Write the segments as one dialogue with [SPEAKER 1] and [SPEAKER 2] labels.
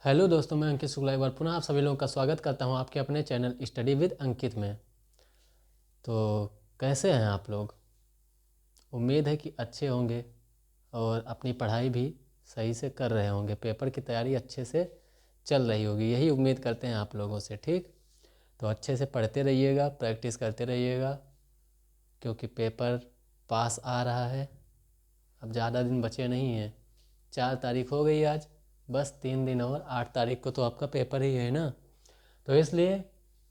[SPEAKER 1] Hello दोस्तों, मैं अंकित शुक्ला एक बार पुनः आप सभी लोगों का स्वागत करता हूं आपके अपने चैनल स्टडी विद अंकित में। तो कैसे हैं आप लोग? उम्मीद है कि अच्छे होंगे और अपनी पढ़ाई भी सही से कर रहे होंगे। पेपर की तैयारी अच्छे से चल रही होगी, यही उम्मीद करते हैं आप लोगों से। ठीक, तो अच्छे से पढ़ते रहिएगा, प्रैक्टिस करते रहिएगा, क्योंकि पेपर पास आ रहा है। अब ज़्यादा दिन बचे नहीं हैं, 4 तारीख हो गई आज, बस 3 दिन और 8 तारीख को तो आपका पेपर ही है ना। तो इसलिए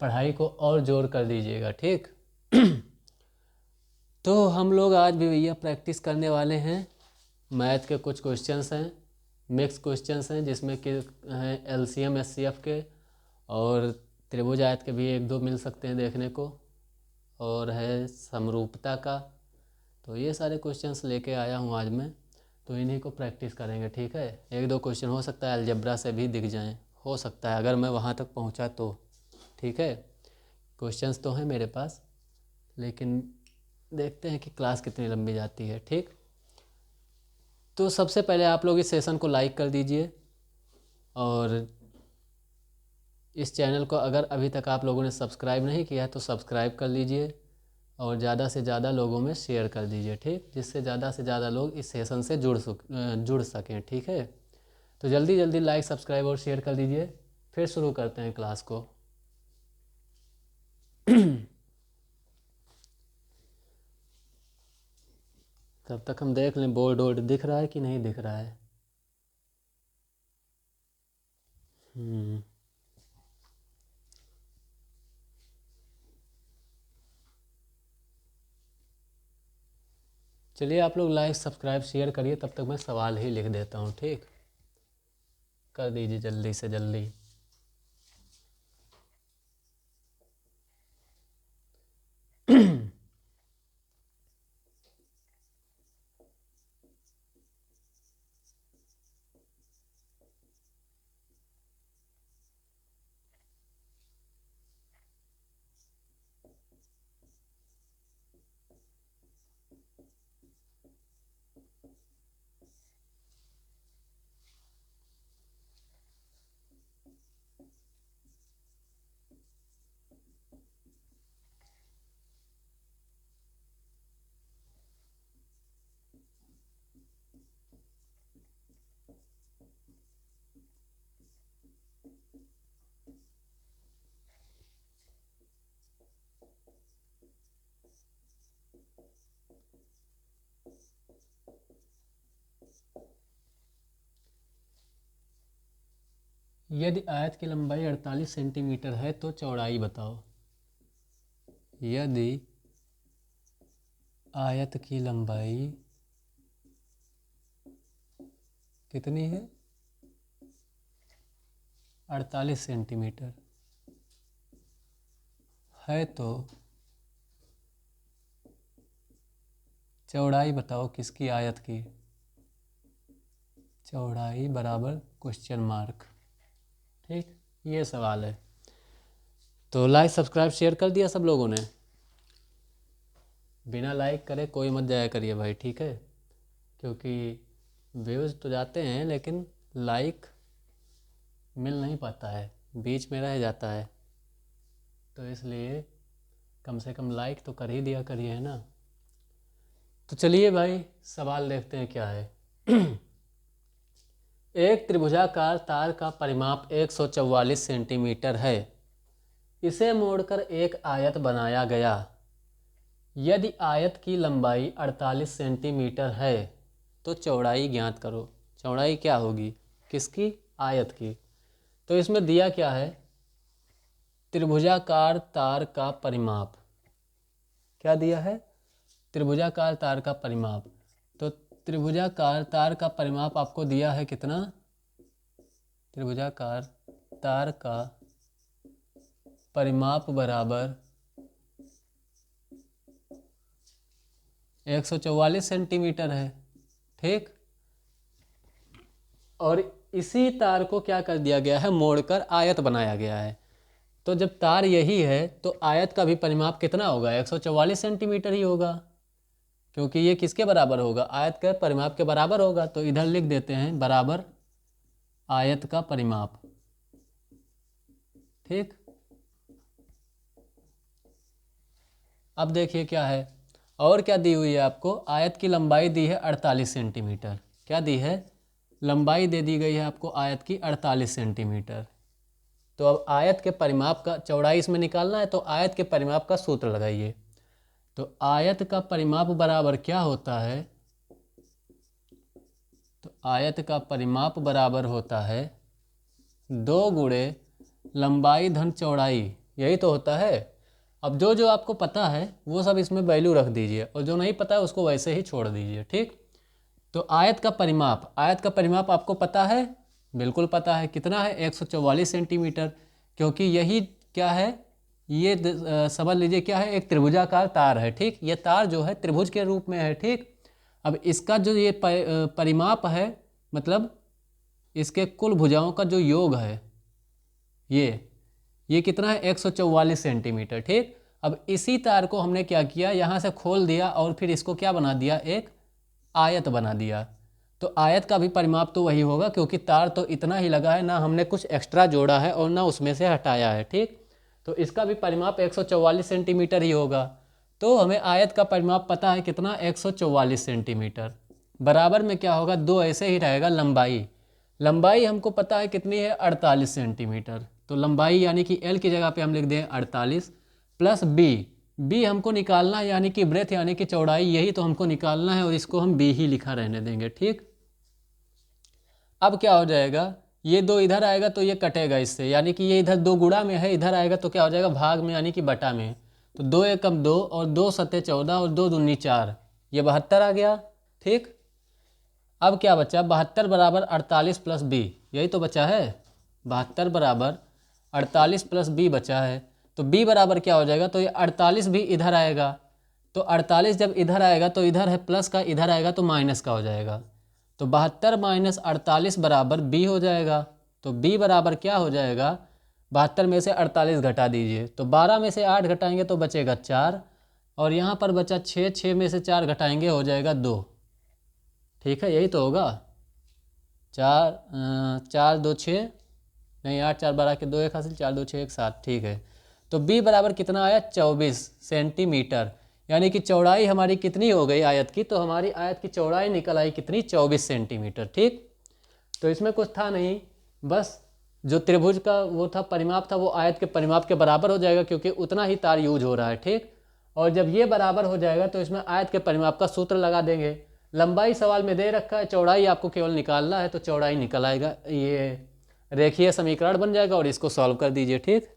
[SPEAKER 1] पढ़ाई को और जोर कर दीजिएगा। ठीक तो हम लोग आज भी भैया प्रैक्टिस करने वाले हैं। मैथ के कुछ क्वेश्चंस हैं, मिक्स क्वेश्चंस हैं, जिसमें कि हैं एलसीएम एचसीएफ के, और त्रिभुज आयत के भी 1-2 मिल सकते हैं देखने को, और है समरूपता का। तो ये सारे क्वेश्चंस लेके आया हूँ आज मैं, तो इन्हीं को प्रैक्टिस करेंगे। ठीक है, 1-2 क्वेश्चन हो सकता है अलजेब्रा से भी दिख जाएं, हो सकता है अगर मैं वहाँ तक पहुँचा तो। ठीक है, क्वेश्चंस तो हैं मेरे पास, लेकिन देखते हैं कि क्लास कितनी लंबी जाती है। ठीक, तो सबसे पहले आप लोग इस सेशन को लाइक कर दीजिए, और इस चैनल को अगर अभी तक आप लोगों ने सब्सक्राइब नहीं किया है तो सब्सक्राइब कर लीजिए, और ज़्यादा से ज़्यादा लोगों में शेयर कर दीजिए। ठीक, जिससे ज़्यादा से ज़्यादा लोग इस सेशन से जुड़ सकें। ठीक है, तो जल्दी जल्दी लाइक सब्सक्राइब और शेयर कर दीजिए। फिर शुरू करते हैं क्लास को। तब तक हम देख लें बोर्ड वोर्ड दिख रहा है कि नहीं दिख रहा है। चलिए आप लोग लाइक सब्सक्राइब शेयर करिए, तब तक मैं सवाल ही लिख देता हूँ। ठीक, कर दीजिए जल्दी से जल्दी। यदि आयत की लंबाई 48 सेंटीमीटर है तो चौड़ाई बताओ। यदि आयत की लंबाई कितनी है? 48 सेंटीमीटर है तो चौड़ाई बताओ किसकी? आयत की। चौड़ाई बराबर क्वेश्चन मार्क। ठीक, ये सवाल है। तो लाइक सब्सक्राइब शेयर कर दिया सब लोगों ने? बिना लाइक करे कोई मत जाया करिए भाई, ठीक है, क्योंकि व्यूज़ तो जाते हैं लेकिन लाइक मिल नहीं पाता है, बीच में रह जाता है। तो इसलिए कम से कम लाइक तो कर ही दिया करिए, है ना। तो चलिए भाई सवाल देखते हैं क्या है। एक त्रिभुजाकार तार का परिमाप 144 सेंटीमीटर है। इसे मोड़कर एक आयत बनाया गया। यदि आयत की लंबाई 48 सेंटीमीटर है तो चौड़ाई ज्ञात करो। चौड़ाई क्या होगी? किसकी? आयत की। तो इसमें दिया क्या है? त्रिभुजाकार तार का परिमाप। क्या दिया है? त्रिभुजाकार तार का परिमाप। तो त्रिभुजाकार तार का परिमाप आपको दिया है कितना? त्रिभुजाकार तार का परिमाप बराबर 144 सेंटीमीटर है। ठीक, और इसी तार को क्या कर दिया गया है? मोड़कर आयत बनाया गया है। तो जब तार यही है तो आयत का भी परिमाप कितना होगा? 144 सेंटीमीटर ही होगा, क्योंकि ये किसके बराबर होगा? आयत के परिमाप के बराबर होगा। तो इधर लिख देते हैं बराबर आयत का परिमाप। ठीक। अब देखिए क्या है, और क्या दी हुई है आपको, आयत की लंबाई दी है 48 सेंटीमीटर। क्या दी है, लंबाई दे दी गई है आपको आयत की 48 सेंटीमीटर। तो अब आयत के परिमाप का चौड़ाई इसमें निकालना है, तो आयत के परिमाप का सूत्र लगाइए। तो आयत का परिमाप बराबर क्या होता है, तो आयत का परिमाप बराबर होता है 2 गुणे लंबाई धन चौड़ाई, यही तो होता है। अब जो जो आपको पता है वो सब इसमें वैल्यू रख दीजिए, और जो नहीं पता है उसको वैसे ही छोड़ दीजिए, ठीक। तो आयत का परिमाप, आयत का परिमाप आपको पता है, बिल्कुल पता है, कितना है 144 सेंटीमीटर, क्योंकि यही क्या है, ये समझ लीजिए क्या है, एक त्रिभुजाकार तार है, ठीक। ये तार जो है त्रिभुज के रूप में है, ठीक। अब इसका जो ये परिमाप है, मतलब इसके कुल भुजाओं का जो योग है, ये कितना है 144 सेंटीमीटर, ठीक। अब इसी तार को हमने क्या किया, यहाँ से खोल दिया और फिर इसको क्या बना दिया, एक आयत बना दिया। तो आयत का भी परिमाप तो वही होगा, क्योंकि तार तो इतना ही लगा है, ना हमने कुछ एक्स्ट्रा जोड़ा है और ना उसमें से हटाया है, ठीक। तो इसका भी परिमाप 144 सेंटीमीटर ही होगा। तो हमें आयत का परिमाप पता है कितना, 144 सेंटीमीटर। बराबर में क्या होगा, 2 ऐसे ही रहेगा, लंबाई, लंबाई हमको पता है कितनी है 48 सेंटीमीटर। तो लंबाई यानी कि एल की जगह पे हम लिख दें 48 प्लस बी हमको निकालना है, यानी कि ब्रेथ यानी कि चौड़ाई, यही तो हमको निकालना है, और इसको हम बी ही लिखा रहने देंगे, ठीक। अब क्या हो जाएगा, ये 2 इधर आएगा तो ये कटेगा इससे, यानी कि ये इधर 2 गुणा में है, इधर आएगा तो क्या हो जाएगा, भाग में यानी कि बटा में। तो 2 एकम 2 और 2 सत्ते 14 और 2 दूनी 4, ये 72 आ गया, ठीक। अब क्या बचा, 72 बराबर 48 प्लस बी, यही तो बचा है, 72 बराबर 48 प्लस बी बचा है। तो बी बराबर क्या हो जाएगा, तो ये 48 भी इधर आएगा, तो 48 जब इधर आएगा तो इधर है प्लस का, इधर आएगा तो माइनस का हो जाएगा। तो 72 माइनस 48 बराबर बी हो जाएगा। तो बी बराबर क्या हो जाएगा, 72 में से 48 घटा दीजिए, तो 12 में से 8 घटाएंगे तो बचेगा 4, और यहाँ पर बचा 6, 6 में से 4 घटाएंगे हो जाएगा 2, ठीक है, यही तो होगा। 4 2 6, नहीं 8 4 12 के 2 1 हासिल, 4 2 6 1 7, ठीक है। तो b बराबर कितना आया, 24 सेंटीमीटर, यानी कि चौड़ाई हमारी कितनी हो गई आयत की, तो हमारी आयत की चौड़ाई निकल आई कितनी, 24 सेंटीमीटर, ठीक। तो इसमें कुछ था नहीं, बस जो त्रिभुज का वो था परिमाप था, वो आयत के परिमाप के बराबर हो जाएगा, क्योंकि उतना ही तार यूज हो रहा है, ठीक। और जब ये बराबर हो जाएगा तो इसमें आयत के परिमाप का सूत्र लगा देंगे। लंबाई सवाल में दे रखा है, चौड़ाई आपको केवल निकालना है, तो चौड़ाई निकल आएगा, ये रेखीय समीकरण बन जाएगा, और इसको सॉल्व कर दीजिए, ठीक।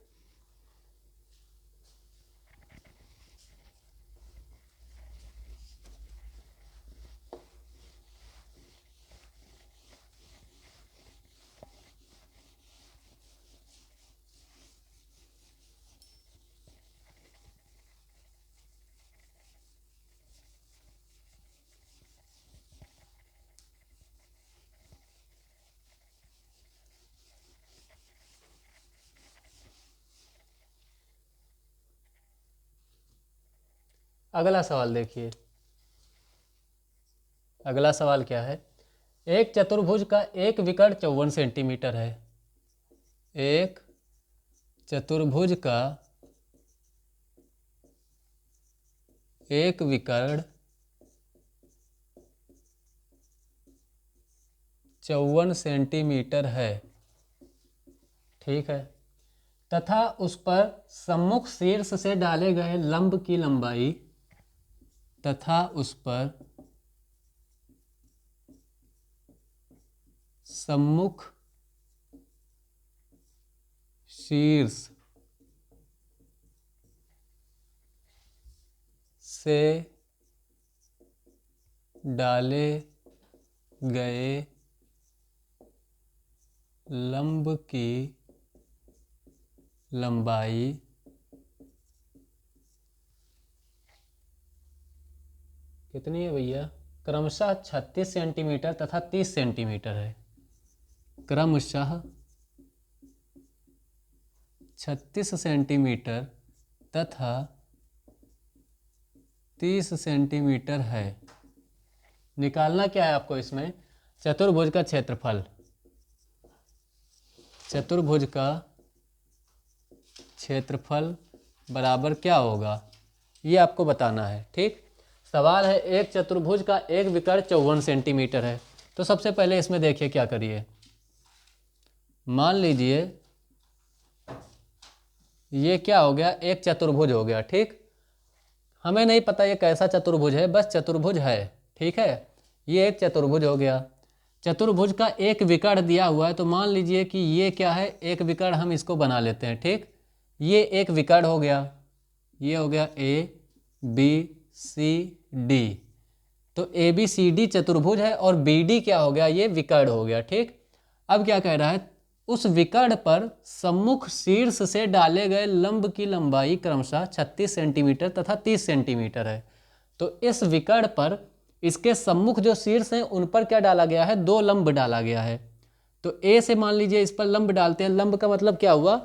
[SPEAKER 1] अगला सवाल देखिए, अगला सवाल क्या है, एक चतुर्भुज का एक विकर्ण 54 सेंटीमीटर है। एक चतुर्भुज का एक विकर्ण 54 सेंटीमीटर है, ठीक है, तथा उस पर सम्मुख शीर्ष से डाले गए लंब की लंबाई, तथा उस पर सम्मुख शीर्ष से डाले गए लंब की लंबाई कितनी है भैया, क्रमशः 36 सेंटीमीटर तथा 30 सेंटीमीटर है, क्रमशः 36 सेंटीमीटर तथा 30 सेंटीमीटर है। निकालना क्या है आपको इसमें, चतुर्भुज का क्षेत्रफल, चतुर्भुज का क्षेत्रफल बराबर क्या होगा, ये आपको बताना है। ठीक, सवाल है एक चतुर्भुज का एक विकर्ण 54 सेंटीमीटर है। तो सबसे पहले इसमें देखिए क्या करिए, मान लीजिए ये क्या हो गया, एक चतुर्भुज हो गया। ठीक, हमें नहीं पता ये कैसा चतुर्भुज है, बस चतुर्भुज है। ठीक है, ये एक चतुर्भुज हो गया। चतुर्भुज का एक विकर्ण दिया हुआ है, तो मान लीजिए कि ये क्या है, एक विकर्ण हम इसको बना लेते हैं। ठीक, ये एक विकर्ण हो गया, ये हो गया ए बी सी डी। तो ए बी सी डी चतुर्भुज है और बी डी क्या हो गया, ये विकर्ण हो गया। ठीक, अब क्या कह रहा है, उस विकर्ण पर सम्मुख शीर्ष से डाले गए लंब की लंबाई क्रमशः 36 सेंटीमीटर तथा 30 सेंटीमीटर है। तो इस विकर्ण पर इसके सम्मुख जो शीर्ष हैं उन पर क्या डाला गया है, दो लंब डाला गया है। तो ए से मान लीजिए इस पर लंब डालते हैं, लंब का मतलब क्या हुआ,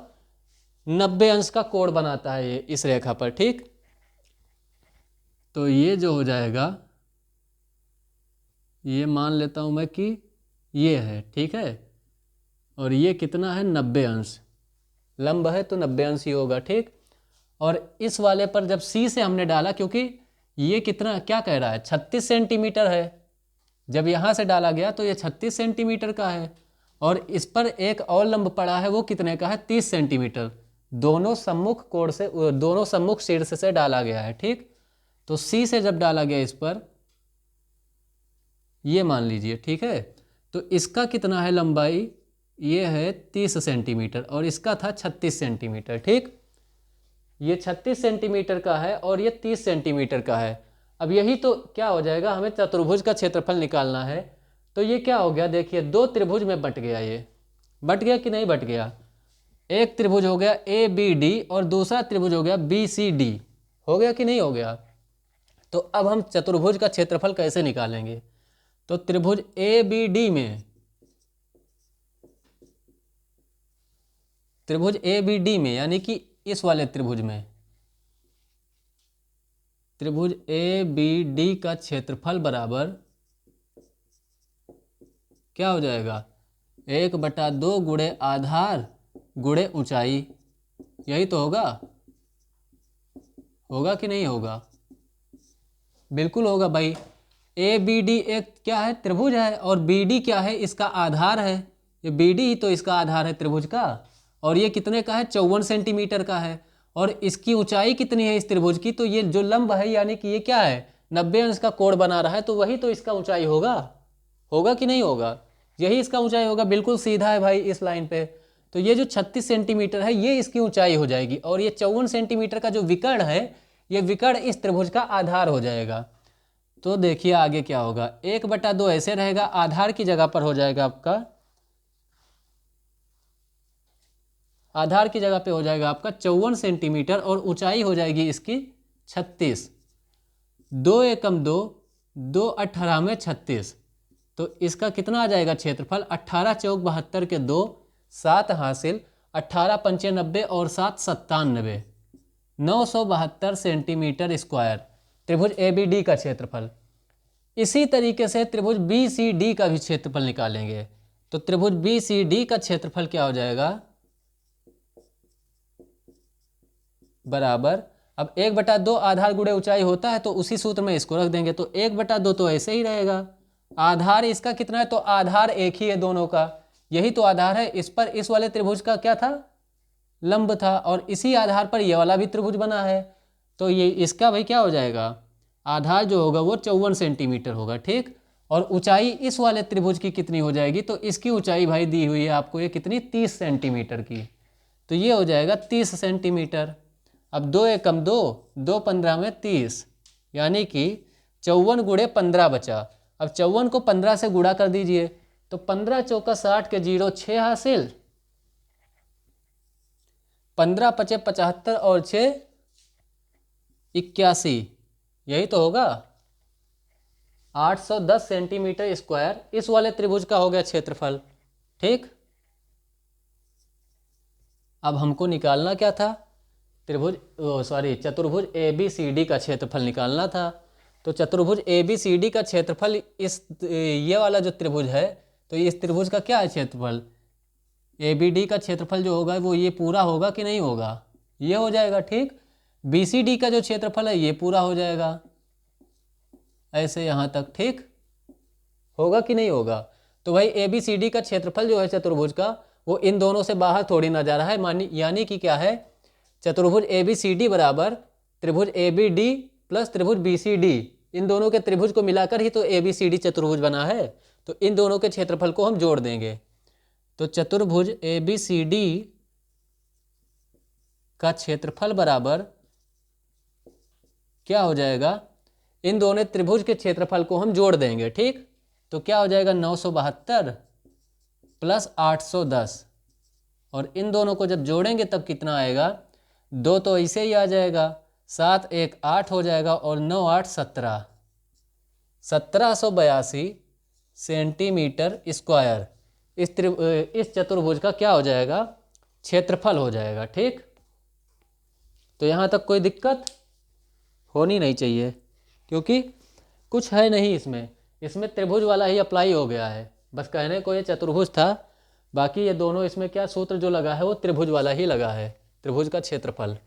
[SPEAKER 1] 90 अंश का कोण बनाता है ये इस रेखा पर। ठीक, तो ये जो हो जाएगा, ये मान लेता हूं मैं कि ये है। ठीक है, और ये कितना है, 90 अंश, लंब है तो 90 अंश ही होगा। ठीक, और इस वाले पर जब सी से हमने डाला, क्योंकि ये कितना क्या कह रहा है, 36 सेंटीमीटर है, जब यहाँ से डाला गया तो ये 36 सेंटीमीटर का है। और इस पर एक और लंब पड़ा है, वो कितने का है, 30 सेंटीमीटर। दोनों सम्मुख कोण से, दोनों सम्मुख शीर्ष से डाला गया है। ठीक, तो सी से जब डाला गया इस पर, ये मान लीजिए। ठीक है, तो इसका कितना है लंबाई, ये है 30 सेंटीमीटर और इसका था 36 सेंटीमीटर। ठीक, ये 36 सेंटीमीटर का है और ये 30 सेंटीमीटर का है। अब यही तो क्या हो जाएगा, हमें चतुर्भुज का क्षेत्रफल निकालना है। तो ये क्या हो गया, देखिए दो त्रिभुज में बंट गया, ये बंट गया कि नहीं बंट गया, एक त्रिभुज हो गया ए बी डी और दूसरा त्रिभुज हो गया बी सी डी, हो गया कि नहीं हो गया। तो अब हम चतुर्भुज का क्षेत्रफल कैसे निकालेंगे, तो त्रिभुज ए बी डी में, त्रिभुज ए बी डी में यानी कि इस वाले त्रिभुज में, त्रिभुज ए बी डी का क्षेत्रफल बराबर क्या हो जाएगा, 1/2 गुणे आधार गुणे ऊंचाई, यही तो होगा। होगा कि नहीं होगा, बिल्कुल होगा भाई। ए बी डी एक क्या है, त्रिभुज है, और बी डी क्या है, इसका आधार है। ये बी डी ही तो इसका आधार है त्रिभुज का, और ये कितने का है, 54 सेंटीमीटर का है। और इसकी ऊंचाई कितनी है इस त्रिभुज की, तो ये जो लंब है यानी कि ये क्या है, 90 अंश का कोण बना रहा है, तो वही तो इसका ऊंचाई होगा। होगा कि नहीं होगा, यही इसका ऊंचाई होगा, बिल्कुल सीधा है भाई इस लाइन पे। तो ये जो 36 सेंटीमीटर है ये इसकी ऊंचाई हो जाएगी, और ये 54 सेंटीमीटर का जो विकर्ण है, ये विकर्ण इस त्रिभुज का आधार हो जाएगा। तो देखिए आगे क्या होगा, 1/2 ऐसे रहेगा, आधार की जगह पर हो जाएगा आपका, आधार की जगह पे हो जाएगा आपका 54 सेंटीमीटर और ऊंचाई हो जाएगी इसकी 36। 2 एकम 2, 2 18 में 36, तो इसका कितना आ जाएगा क्षेत्रफल, 18 चौक 72 के 2, 7 हासिल, 18 पंचे 90 और 7 97, 972 सेंटीमीटर स्क्वायर त्रिभुज ए बी डी का क्षेत्रफल। इसी तरीके से त्रिभुज बी सी डी का भी क्षेत्रफल निकालेंगे। तो त्रिभुज बी सी डी का क्षेत्रफल क्या हो जाएगा, बराबर, अब 1/2 आधार गुणे ऊंचाई होता है, तो उसी सूत्र में इसको रख देंगे। तो 1/2 तो ऐसे ही रहेगा, आधार इसका कितना है, तो आधार एक ही है दोनों का, यही तो आधार है। इस पर इस वाले त्रिभुज का क्या था, लंब था, और इसी आधार पर ये वाला भी त्रिभुज बना है। तो ये इसका भाई क्या हो जाएगा, आधार जो होगा वो 54 सेंटीमीटर होगा। ठीक, और ऊंचाई इस वाले त्रिभुज की कितनी हो जाएगी, तो इसकी ऊंचाई भाई दी हुई है आपको, ये कितनी, 30 सेंटीमीटर की। तो ये हो जाएगा 30 सेंटीमीटर। अब 2 एकम 2, 2 15 में 30, यानी कि 54 गुणे 15 बचा। अब 54 को 15 से गुणा कर दीजिए, तो 15 चौका 60 के 0 6 हासिल, 15 पचे 75 और 6 81, यही तो होगा, 810 सेंटीमीटर स्क्वायर इस वाले त्रिभुज का हो गया क्षेत्रफल। ठीक, अब हमको निकालना क्या था, चतुर्भुज ए बी सी डी का क्षेत्रफल निकालना था। तो चतुर्भुज ए बी सी डी का क्षेत्रफल ये वाला जो त्रिभुज है, तो इस त्रिभुज का क्या है क्षेत्रफल, ए बी डी का क्षेत्रफल जो होगा वो ये पूरा होगा कि नहीं होगा, ये हो जाएगा, ठीक। BCD का जो क्षेत्रफल है ये पूरा हो जाएगा ऐसे यहाँ तक, ठीक। होगा कि नहीं होगा? तो भाई ABCD का क्षेत्रफल जो है चतुर्भुज का, वो इन दोनों से बाहर थोड़ी ना जा रहा है, यानी कि क्या है, चतुर्भुज ABCD बराबर त्रिभुज ABD प्लस त्रिभुज BCD, इन दोनों के त्रिभुज को मिलाकर ही तो ABCD चतुर्भुज बना है। तो इन दोनों के क्षेत्रफल को हम जोड़ देंगे। तो चतुर्भुज ABCD का क्षेत्रफल बराबर क्या हो जाएगा, इन दोनों त्रिभुज के क्षेत्रफल को हम जोड़ देंगे, ठीक। तो क्या हो जाएगा 972 प्लस 810, और इन दोनों को जब जोड़ेंगे तब कितना आएगा, 2 तो ऐसे ही आ जाएगा, 7 1 8 हो जाएगा और 9 8 17, 1782 सेंटीमीटर स्क्वायर इस चतुर्भुज का क्या हो जाएगा, क्षेत्रफल हो जाएगा, ठीक। तो यहाँ तक कोई दिक्कत होनी नहीं चाहिए, क्योंकि कुछ है नहीं इसमें त्रिभुज वाला ही अप्लाई हो गया है। बस कहने को ये चतुर्भुज था, बाकी ये दोनों इसमें क्या सूत्र जो लगा है वो त्रिभुज वाला ही लगा है, त्रिभुज का क्षेत्रफल।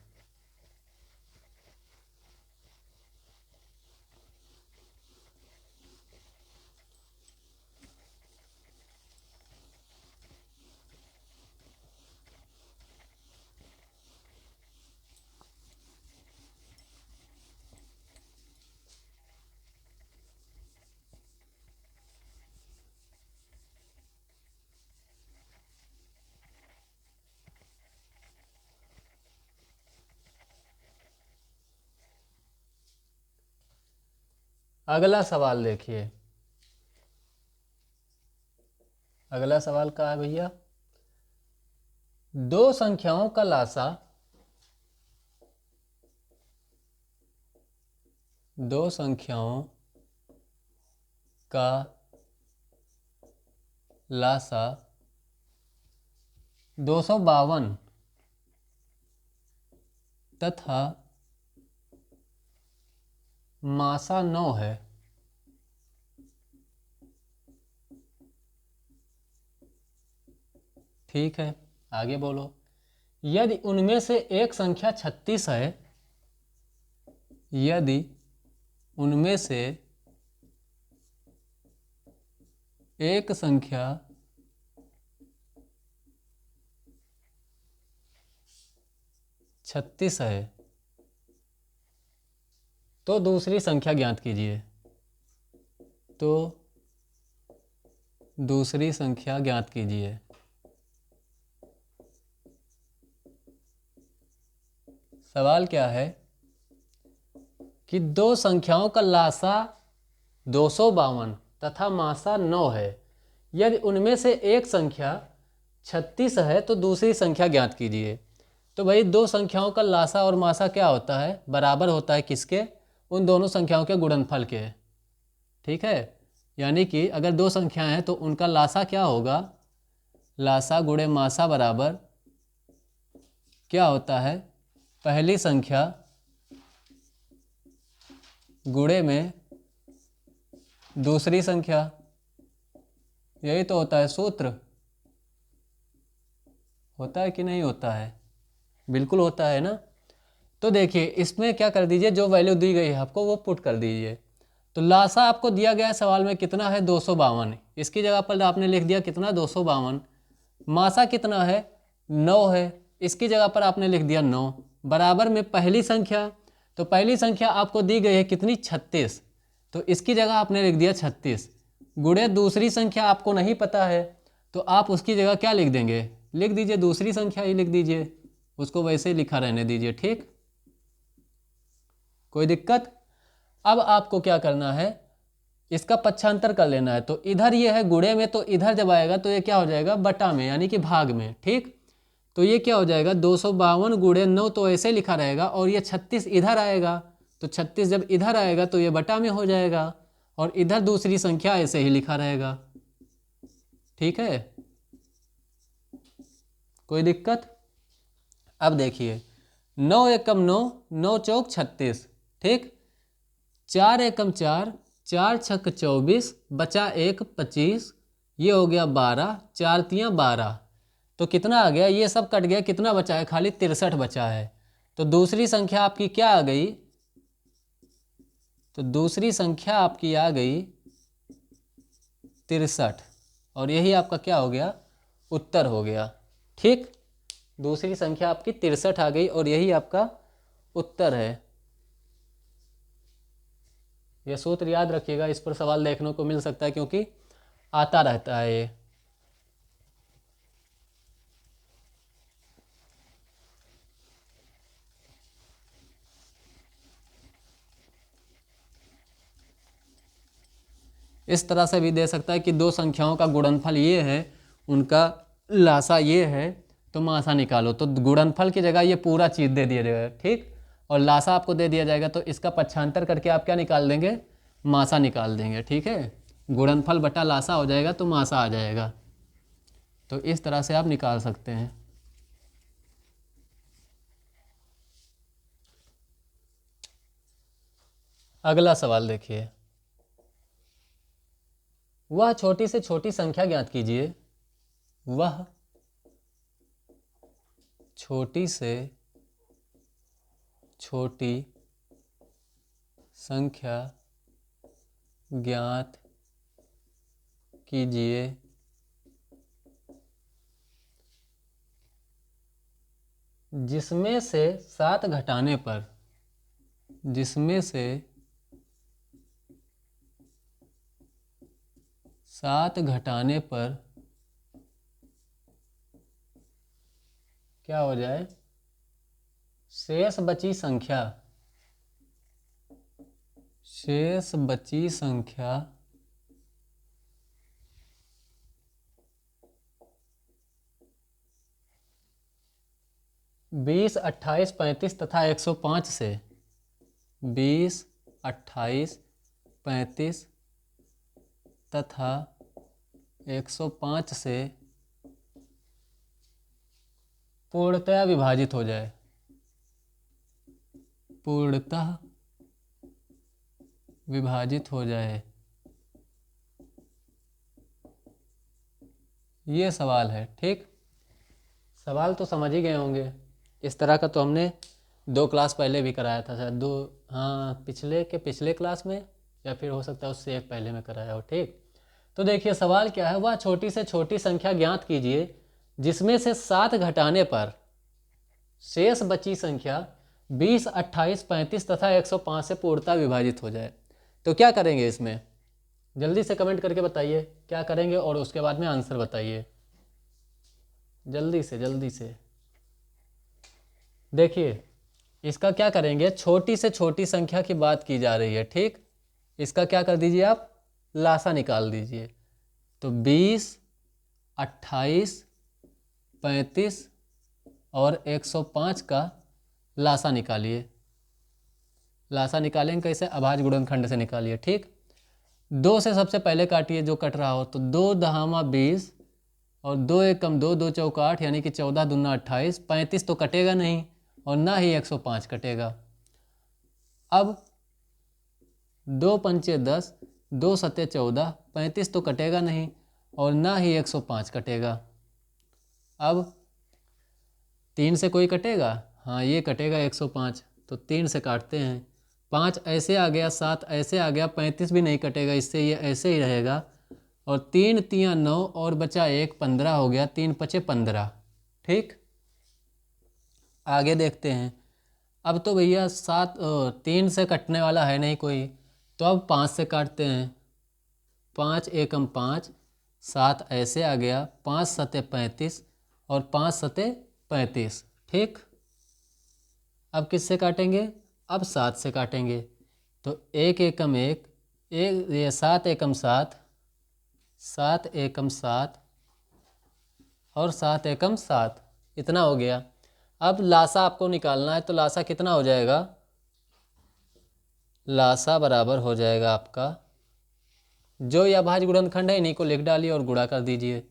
[SPEAKER 1] अगला सवाल देखिए, अगला सवाल क्या है भैया, दो संख्याओं का लासा, दो संख्याओं का लासा 252 तथा मासा 9 है। ठीक है, आगे बोलो। यदि उनमें से एक संख्या 36 है, यदि उनमें से एक संख्या 36 है तो दूसरी संख्या ज्ञात कीजिए। तो दूसरी संख्या ज्ञात कीजिए। सवाल क्या है कि दो संख्याओं का लासा 252 तथा मासा 9 है। यदि उनमें से एक संख्या 36 है तो दूसरी संख्या ज्ञात कीजिए। तो भाई दो संख्याओं का लासा और मासा क्या होता है, बराबर होता है किसके, उन दोनों संख्याओं के गुणनफल के। ठीक है, यानी कि अगर दो संख्याएं हैं तो उनका लासा क्या होगा, लासा गुणे मासा बराबर क्या होता है, पहली संख्या गुणे में दूसरी संख्या। यही तो होता है सूत्र। होता है कि नहीं होता है? बिल्कुल होता है ना। तो देखिए इसमें क्या कर दीजिए, जो वैल्यू दी गई है आपको वो पुट कर दीजिए। तो लासा आपको दिया गया है सवाल में कितना है, 252। इसकी जगह पर आपने लिख दिया कितना, 252। मासा कितना है, 9 है, इसकी जगह पर आपने लिख दिया 9। बराबर में पहली संख्या, तो पहली संख्या आपको दी गई है कितनी, 36, तो इसकी जगह आपने लिख दिया 36। गुणे दूसरी संख्या आपको नहीं पता है तो आप उसकी जगह क्या लिख देंगे, लिख दीजिए दूसरी संख्या ही लिख दीजिए, उसको वैसे ही लिखा रहने दीजिए। ठीक, कोई दिक्कत? अब आपको क्या करना है, इसका पक्षांतर कर लेना है। तो इधर ये है गुणे में, तो इधर जब आएगा तो ये क्या हो जाएगा, बटा में, यानी कि भाग में। ठीक, तो ये क्या हो जाएगा, 252 गुणे 9 तो ऐसे लिखा रहेगा, और ये 36 इधर आएगा, तो 36 जब इधर आएगा तो ये बटा में हो जाएगा, और इधर दूसरी संख्या ऐसे ही लिखा रहेगा। ठीक है, कोई दिक्कत? अब देखिए 9 एकम 9, 9 चौक 36। ठीक, 4 एकम 4, 4 छक 24, बचा 1 25, ये हो गया 12, 4 तियाँ 12। तो कितना आ गया, ये सब कट गया, कितना बचा है, खाली 63 बचा है। तो दूसरी संख्या आपकी क्या आ गई, तो दूसरी संख्या आपकी आ गई 63, और यही आपका क्या हो गया, उत्तर हो गया। ठीक, दूसरी संख्या आपकी 63 आ गई और यही आपका उत्तर है। यह सूत्र याद रखिएगा, इस पर सवाल देखने को मिल सकता है क्योंकि आता रहता है ये। इस तरह से भी दे सकता है कि दो संख्याओं का गुणनफल ये है, उनका लासा ये है, तो मासा निकालो। तो गुणनफल की जगह ये पूरा चीज़ दे दिया जाएगा, ठीक, और लासा आपको दे दिया जाएगा, तो इसका पक्षांतर करके आप क्या निकाल देंगे, मासा निकाल देंगे। ठीक है, गुणनफल बटा लासा हो जाएगा तो मासा आ जाएगा। तो इस तरह से आप निकाल सकते हैं। अगला सवाल देखिए, वह छोटी से छोटी संख्या ज्ञात कीजिए। वह छोटी से छोटी संख्या ज्ञात कीजिए जिसमें से 7 घटाने पर, जिसमें से 7 घटाने पर क्या हो जाए, शेष बची संख्या, शेष बची संख्या 20, 28, 35 तथा 105 से, 20, 28, 35 तथा 105 से पूर्णतः विभाजित हो जाए, पूर्णतः विभाजित हो जाए। ये सवाल है। ठीक, सवाल तो समझ ही गए होंगे। इस तरह का तो हमने 2 क्लास पहले भी कराया था शायद, 2, हाँ, पिछले क्लास में, या फिर हो सकता है उससे एक पहले में कराया हो। ठीक, तो देखिए सवाल क्या है, वह छोटी से छोटी संख्या ज्ञात कीजिए जिसमें से 7 घटाने पर शेष बची संख्या 20, 28, 35 तथा 105 से पूर्णतः विभाजित हो जाए। तो क्या करेंगे इसमें, जल्दी से कमेंट करके बताइए क्या करेंगे, और उसके बाद में आंसर बताइए जल्दी से। देखिए इसका क्या करेंगे, छोटी से छोटी संख्या की बात की जा रही है। ठीक, इसका क्या कर दीजिए आप, लासा निकाल दीजिए। तो 20, 28, 35 और 105 का लासा निकालिए। लासा निकालेंगे कैसे, अभाज्य गुणनखंड से निकालिए। ठीक, 2 से सबसे पहले काटिए जो कट रहा हो, तो 2 दहामा 20 और 2 एकम 2, 2 चौका 8, यानी कि 14 दूना 28, 35 तो कटेगा नहीं और ना ही 105 कटेगा। अब 2 पंचे 10, 2 सत्ते 14, 35 तो कटेगा नहीं और ना ही 105 कटेगा। अब 3 से कोई कटेगा, हाँ ये कटेगा 105, तो 3 से काटते हैं। 5 ऐसे आ गया, 7 ऐसे आ गया, 35 भी नहीं कटेगा इससे, ये ऐसे ही रहेगा। और 3 तियाँ 9 और बचा 1, 15 हो गया, 3 पचे 15। ठीक, आगे देखते हैं। अब तो भैया 3 से कटने वाला है नहीं कोई, तो अब 5 से काटते हैं। 5 एकम 5, 7 ऐसे आ गया, 5 सते 35 और 5 सते 35। ठीक, अब किससे काटेंगे, अब 7 से काटेंगे। तो 1 एकम 1, ये 7 एकम 7, 7 एकम 7 और 7 एकम 7, इतना हो गया। अब लासा आपको निकालना है, तो लासा कितना हो जाएगा, लासा बराबर हो जाएगा आपका, जो यह अभाज्य गुणनखंड है इन्हीं को लिख डालिए और गुणा कर दीजिए।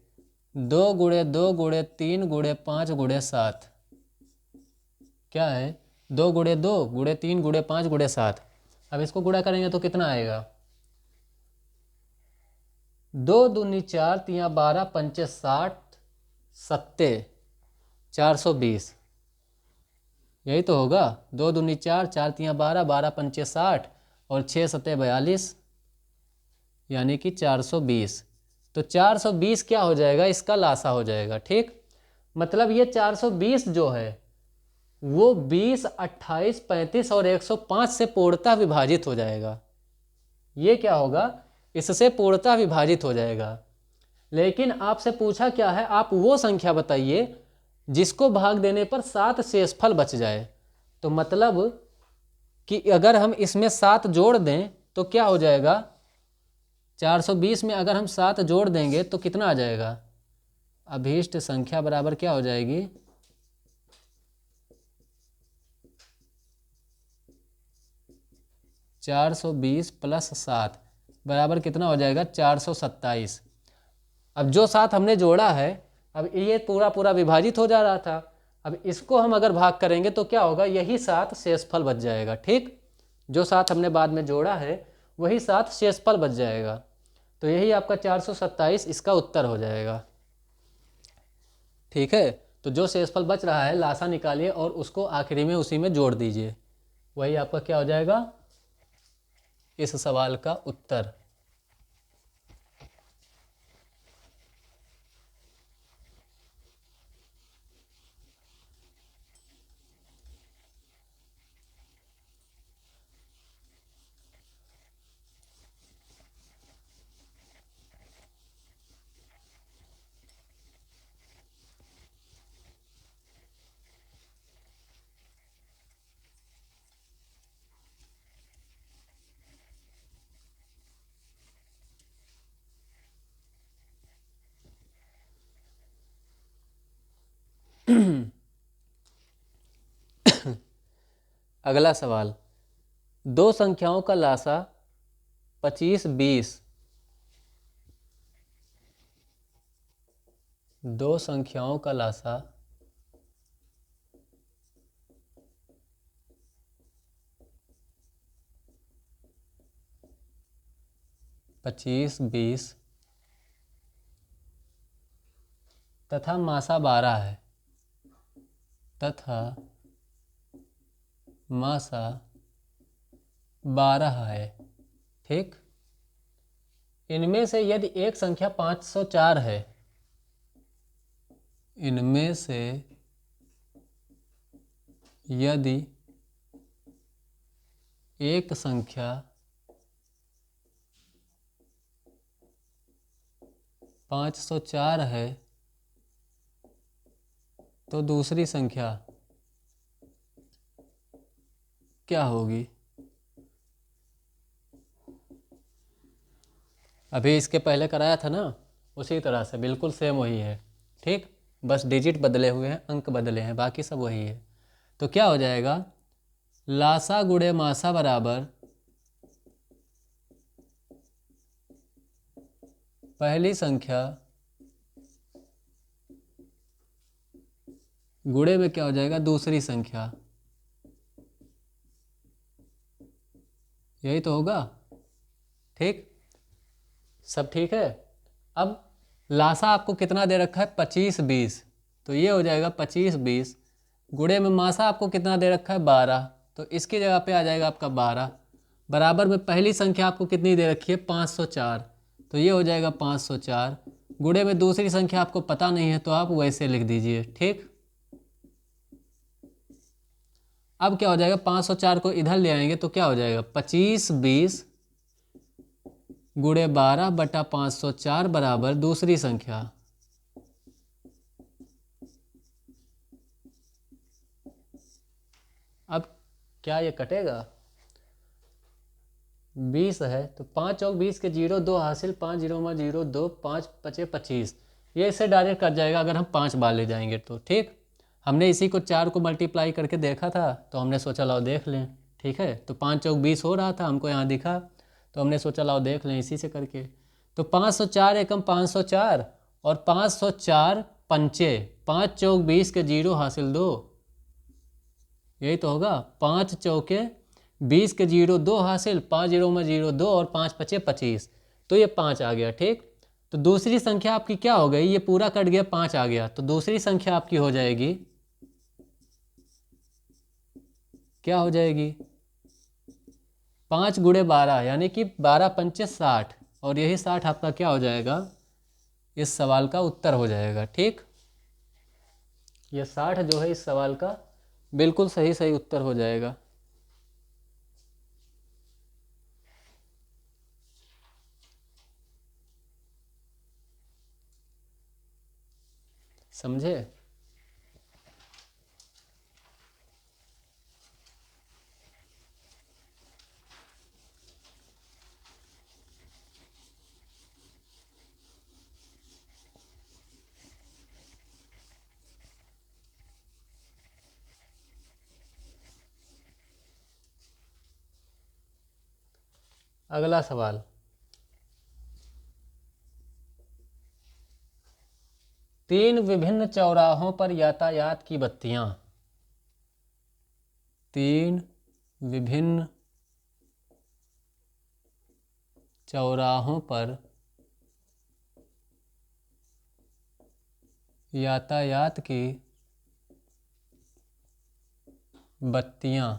[SPEAKER 1] 2 गुणे 2 गुणे 3 गुणे 5 गुणे 7, क्या है, 2 गुणे 2 गुणे 3 गुणे 5 गुणे 7। अब इसको गुणा करेंगे तो कितना आएगा, 2 दूनी 4, तियाँ 12, पंचे 60, सत्ते 420। यही तो होगा। 2 दूनी 4, 4 तियाँ 12, 12 पंचे 60 और 6 सते 42, यानी कि 420। तो 420 क्या हो जाएगा, इसका लासा हो जाएगा। ठीक, मतलब ये 420 जो है वो 20, 28, 35 और 105 से पूर्णतः विभाजित हो जाएगा। ये क्या होगा, इससे पूर्णतः विभाजित हो जाएगा। लेकिन आपसे पूछा क्या है, आप वो संख्या बताइए जिसको भाग देने पर 7 शेषफल बच जाए। तो मतलब कि अगर हम इसमें 7 जोड़ दें तो क्या हो जाएगा, 420 में अगर हम 7 जोड़ देंगे तो कितना आ जाएगा, अभीष्ट संख्या बराबर क्या हो जाएगी, 420 प्लस 7 बराबर कितना हो जाएगा, 427। अब जो 7 हमने जोड़ा है, अब ये पूरा पूरा विभाजित हो जा रहा था, अब इसको हम अगर भाग करेंगे तो क्या होगा, यही 7 शेषफल बच जाएगा। ठीक, जो 7 हमने बाद में जोड़ा है वही 7 शेषफल बच जाएगा। तो यही आपका 427 इसका उत्तर हो जाएगा। ठीक है, तो जो शेषफल बच रहा है लासा निकालिए और उसको आखिरी में उसी में जोड़ दीजिए, वही आपका क्या हो जाएगा, इस सवाल का उत्तर। अगला सवाल, दो संख्याओं का लासा 25, 20, दो संख्याओं का लासा 25, 20 तथा मासा 12 है, तथा मासा 12 है। ठीक, इनमें से यदि एक संख्या 504 है, इनमें से यदि एक संख्या 504 है तो दूसरी संख्या क्या होगी। अभी इसके पहले कराया था ना, उसी तरह से बिल्कुल सेम वही है। ठीक, बस डिजिट बदले हुए हैं, अंक बदले हैं, बाकी सब वही है। तो क्या हो जाएगा, लासा गुणे मासा बराबर पहली संख्या गुणे में क्या हो जाएगा, दूसरी संख्या। यही तो होगा। ठीक, सब ठीक है। अब लासा आपको कितना दे रखा है, 25, 20, तो ये हो जाएगा 25, 20 गुणे में मासा आपको कितना दे रखा है, 12, तो इसकी जगह पे आ जाएगा आपका 12, बराबर में पहली संख्या आपको कितनी दे रखी है, 504, तो ये हो जाएगा 504 गुणे में दूसरी संख्या आपको पता नहीं है तो आप वैसे लिख दीजिए। ठीक, अब क्या हो जाएगा, 504 को इधर ले आएंगे तो क्या हो जाएगा, 25, 20 गुणे 12 बटा 504 बराबर दूसरी संख्या। अब क्या ये कटेगा, 20 है तो 5 चौक 20 के 0 2 हासिल, 5 0 में 0 2, 5 पचे 25, ये इससे डायरेक्ट कट जाएगा अगर हम 5 बार ले जाएंगे तो। ठीक, हमने इसी को 4 को मल्टीप्लाई करके देखा था तो हमने सोचा लाओ देख लें। ठीक है, तो 5 चौक 20 हो रहा था, हमको यहाँ दिखा तो हमने सोचा लाओ देख लें इसी से करके। तो 504 एकम 504 और 504 पंचे, 5 चौक 20 के 0 हासिल 2, यही तो होगा। 5 चौके 20 के 0 2 हासिल, 5 0 में 0 2 और 5 पचे 25, तो ये 5 आ गया। ठीक, तो दूसरी संख्या आपकी क्या हो गई, ये पूरा कट गया 5 आ गया, तो दूसरी संख्या आपकी हो जाएगी क्या हो जाएगी, 5 गुणे 12 यानी कि 12 पंचे 60, और यही 60 आपका क्या हो जाएगा, इस सवाल का उत्तर हो जाएगा। ठीक, ये 60 जो है इस सवाल का बिल्कुल सही सही उत्तर हो जाएगा। समझे? अगला सवाल, तीन विभिन्न चौराहों पर यातायात की बत्तियां, तीन विभिन्न चौराहों पर यातायात की बत्तियां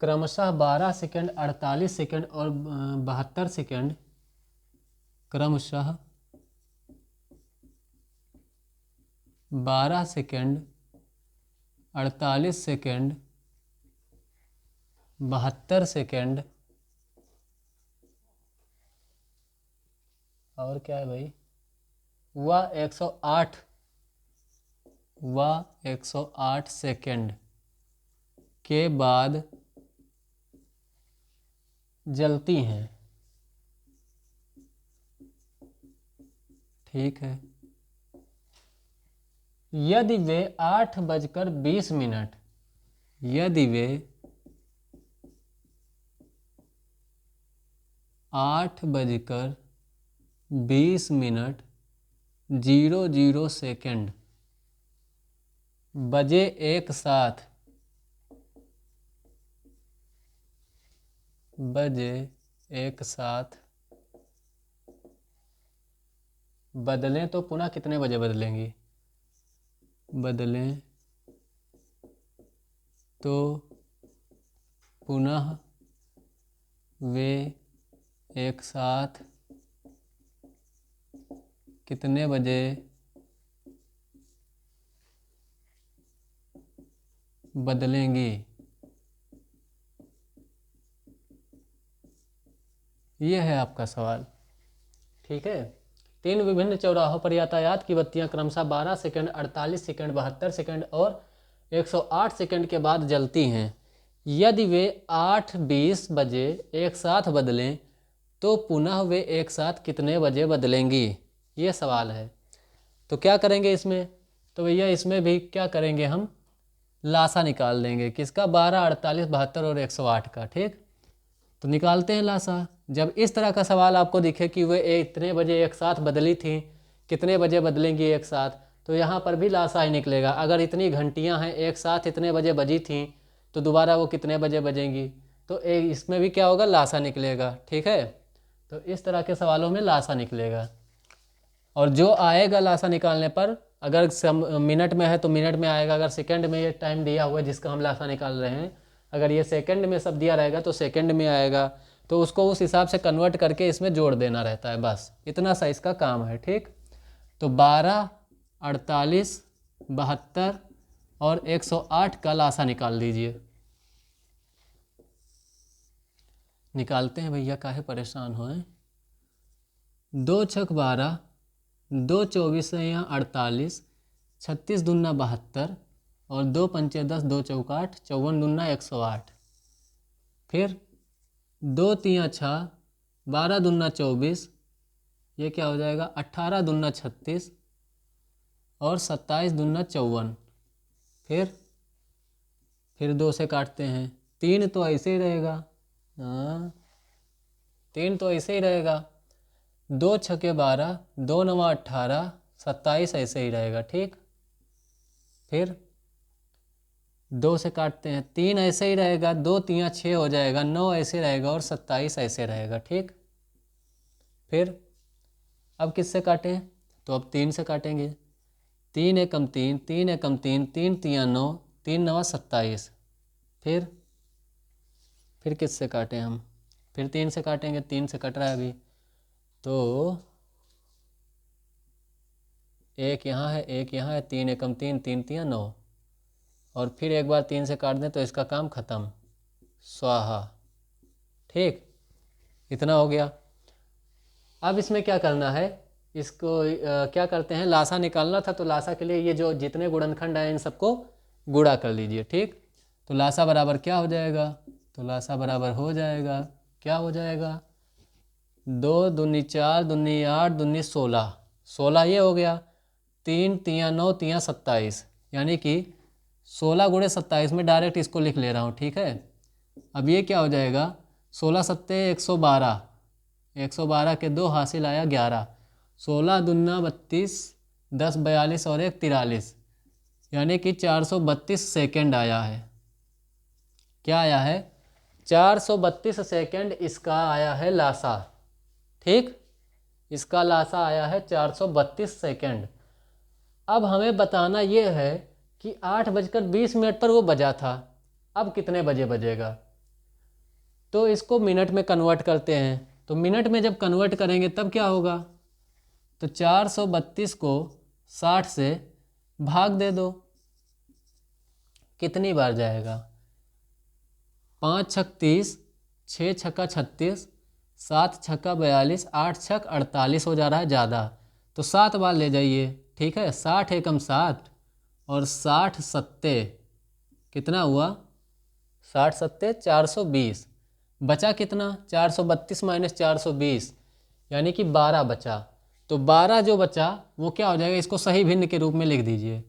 [SPEAKER 1] क्रमशः 12 सेकंड, 48 सेकंड और 72 सेकंड, क्रमशः 12 सेकंड, 48 सेकंड, 72 सेकंड और क्या है भाई, वह 108, वह 108 सेकंड के बाद जलती हैं। ठीक है, यदि वे 8:20, यदि वे 8:20 बजे एक साथ बदलें तो पुनः कितने बजे बदलेंगी, बदलें तो पुनः वे एक साथ कितने बजे बदलेंगी। यह है आपका सवाल। ठीक है, तीन विभिन्न चौराहों पर यातायात की बत्तियां क्रमशः 12 सेकंड, 48 सेकंड, 72 सेकंड और 108 सेकंड के बाद जलती हैं। यदि वे 8:20 बजे एक साथ बदलें तो पुनः वे एक साथ कितने बजे बदलेंगी, ये सवाल है। तो क्या करेंगे इसमें, तो भैया इसमें भी क्या करेंगे, हम लासा निकाल देंगे। किसका, 12, 48, 72 और 108 का। ठीक, तो निकालते हैं लासा। जब इस तरह का सवाल आपको दिखे कि वे इतने बजे एक साथ बदली थी, कितने बजे बदलेंगी एक साथ, तो यहाँ पर भी लासा ही निकलेगा। अगर इतनी घंटियाँ हैं एक साथ इतने बजे बजी थी तो दोबारा वो कितने बजे बजेंगी, तो इसमें भी क्या होगा, लासा निकलेगा। ठीक है, तो इस तरह के सवालों में लासा निकलेगा। और जो आएगा लासा निकालने पर, अगर मिनट में है तो मिनट में आएगा, अगर सेकंड में ये टाइम दिया हुआ है जिसका हम लासा निकाल रहे हैं, अगर ये सेकंड में सब दिया रहेगा तो सेकंड में आएगा, तो उसको उस हिसाब से कन्वर्ट करके इसमें जोड़ देना रहता है। बस इतना सा इसका काम है। ठीक, तो 12, 48, 72 और 108 का लासा निकाल दीजिए। निकालते हैं भैया, काहे परेशान हो। 2 छक 12, 2 24 या 48, 36 दूना 72 और 2 पंचे 10, 2 चौका 8, 54 दूना 108। फिर 2 तिया 6, 12 दूना 24, ये क्या हो जाएगा, 18 दूना 36 और 27 दूना 54। फिर 2 से काटते हैं, 3 तो ऐसे ही रहेगा। हाँ, 3 तो ऐसे ही रहेगा। 2 छके 12, 2 नवा 18, 27 ऐसे ही रहेगा। ठीक, फिर 2 से काटते हैं, 3 ऐसे ही रहेगा, 2 तिया 6 हो जाएगा, 9 ऐसे रहेगा और 27 ऐसे रहेगा। ठीक, फिर अब किससे काटें, तो अब 3 से काटेंगे। तीन एकम तीन, तीन एकम तीन, तीन तिया नौ, तीन नवा 27। फिर किससे काटें हम? फिर 3 से काटेंगे, 3 से कट रहा है अभी। तो एक यहाँ है, एक यहाँ है, तीन एकम तीन, तीन तिया नौ, और फिर एक बार 3 से काट दें तो इसका काम खत्म, स्वाहा। ठीक, इतना हो गया। अब इसमें क्या करना है, इसको क्या करते हैं, लासा निकालना था, तो लासा के लिए ये जो जितने गुणनखंड हैं इन सबको गुणा कर लीजिए। ठीक, तो लासा बराबर क्या हो जाएगा, तो लासा बराबर हो जाएगा, क्या हो जाएगा, 2 दूनी 4, दूनी 8, दूनी 16, 16 ये हो गया, 3 तिया 9, तिया 27, यानी कि 16 गुणे 27 में डायरेक्ट इसको लिख ले रहा हूँ। ठीक है, अब ये क्या हो जाएगा, 16 सत्ते 112, 112 के 2 हासिल आया 11, 16 दूना 32, 10 42 और 1 43, यानी कि 432 सेकेंड आया है। क्या आया है, 432 सेकेंड इसका आया है लासा। ठीक, इसका लासा आया है 432 सेकेंड। अब हमें बताना ये है कि 8:20 पर वो बजा था, अब कितने बजे बजेगा। तो इसको मिनट में कन्वर्ट करते हैं, तो मिनट में जब कन्वर्ट करेंगे तब क्या होगा, तो 432 को 60 से भाग दे दो, कितनी बार जाएगा, 5 छक 30, 6 छक्का 36, 7 छक्का 42, 8 छक 48 हो जा रहा है ज़्यादा, तो 7 बार ले जाइए। ठीक है, 60 एकम 7 और 60 सत्ते कितना हुआ, 60 सत्ते 420, बचा कितना, 432 माइनस 420, यानी कि 12 बचा। तो 12 जो बचा वो क्या हो जाएगा, इसको सही भिन्न के रूप में लिख दीजिए।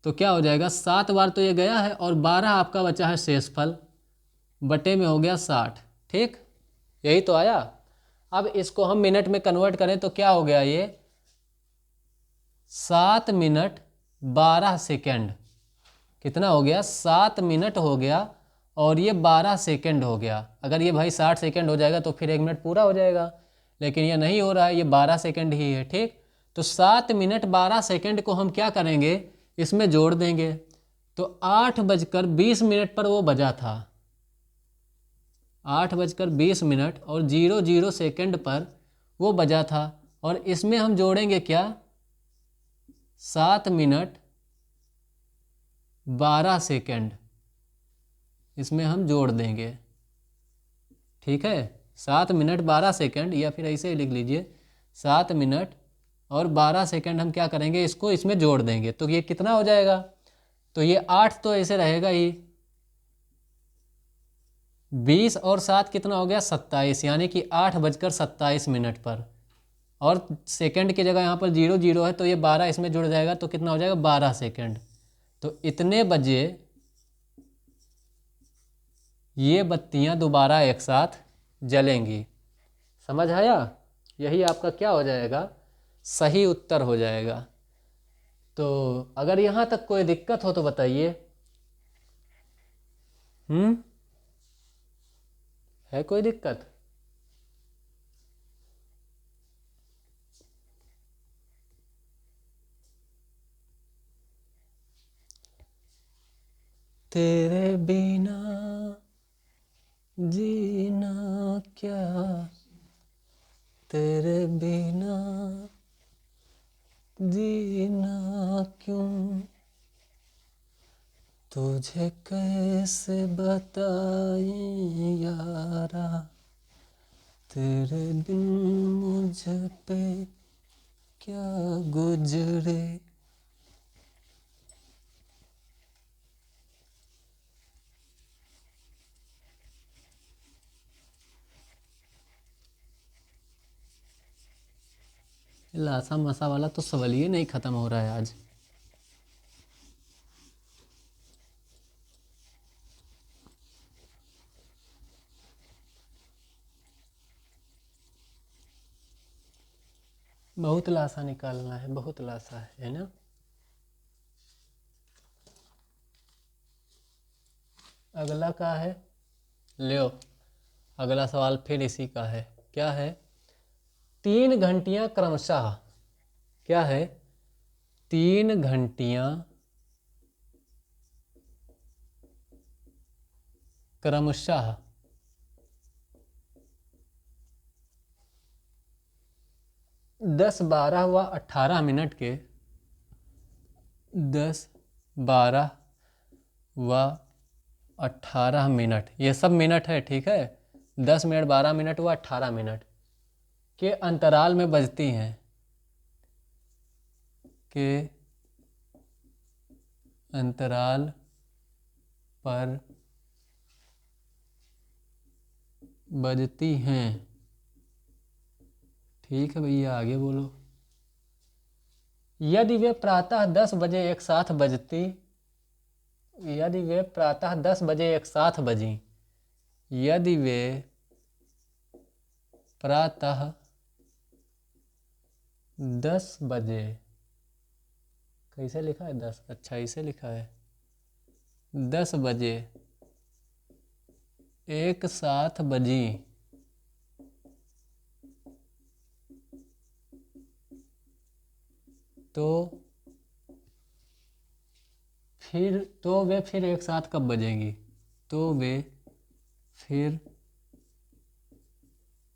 [SPEAKER 1] तो क्या हो जाएगा, 7 बार तो ये गया है और 12 आपका बचा है शेषफल, बटे में हो गया 60। ठीक, यही तो आया। अब इसको हम मिनट में कन्वर्ट करें तो क्या हो गया, ये 7 मिनट 12 सेकेंड, कितना हो गया, 7 मिनट हो गया और ये 12 सेकेंड हो गया। अगर ये भाई 60 सेकेंड हो जाएगा तो फिर 1 मिनट पूरा हो जाएगा, लेकिन ये नहीं हो रहा है, ये 12 सेकेंड ही है। ठीक, तो 7 मिनट 12 सेकेंड को हम क्या करेंगे, इसमें जोड़ देंगे, तो 8:20 पर वो बजा था, 8:20 और 00 सेकेंड पर वो बजा था, और इसमें हम जोड़ेंगे क्या, 7 मिनट 12 सेकेंड, इसमें हम जोड़ देंगे। ठीक है, 7 मिनट 12 सेकेंड, या फिर ऐसे ही लिख लीजिए, 7 मिनट और 12 सेकेंड हम क्या करेंगे, इसको इसमें जोड़ देंगे, तो ये कितना हो जाएगा, तो ये 8 तो ऐसे रहेगा ही, 20 और 7 कितना हो गया, 27, यानी कि 8:27 पर, और सेकंड की जगह यहाँ पर 00 है तो ये 12 इसमें जुड़ जाएगा, तो कितना हो जाएगा, 12 सेकेंड। तो इतने बजे ये बत्तियाँ दोबारा एक साथ जलेंगी। समझ आया, यही आपका क्या हो जाएगा, सही उत्तर हो जाएगा। तो अगर यहाँ तक कोई दिक्कत हो तो बताइए। है कोई दिक्कत? तेरे बिना जीना क्या, तेरे बिना जीना क्यों, तुझे कैसे बताएं यारा, तेरे दिन मुझ पे क्या गुजरे। लासा मसा वाला तो सवाल ही नहीं ख़त्म हो रहा है आज। बहुत लासा निकालना है, बहुत लासा है ना। अगला का है, लो अगला सवाल फिर इसी का है। क्या है, 3 घंटियां क्रमशः, क्या है, 3 घंटियाँ क्रमशः 10, 12 व 18 मिनट के 10, 12 व 18 मिनट, ये सब मिनट है, ठीक है। 10 मिनट, 12 मिनट व 18 मिनट के अंतराल में बजती हैं, के अंतराल पर बजती हैं। ठीक है भैया, आगे बोलो। यदि वे प्रातः 10 बजे एक साथ बजती, यदि वे प्रातः 10 बजे एक साथ बजी, यदि वे प्रातः 10 बजे, कैसे लिखा है 10, अच्छा इसे लिखा है 10 बजे एक साथ बजी, तो वे फिर एक साथ कब बजेंगी, तो वे फिर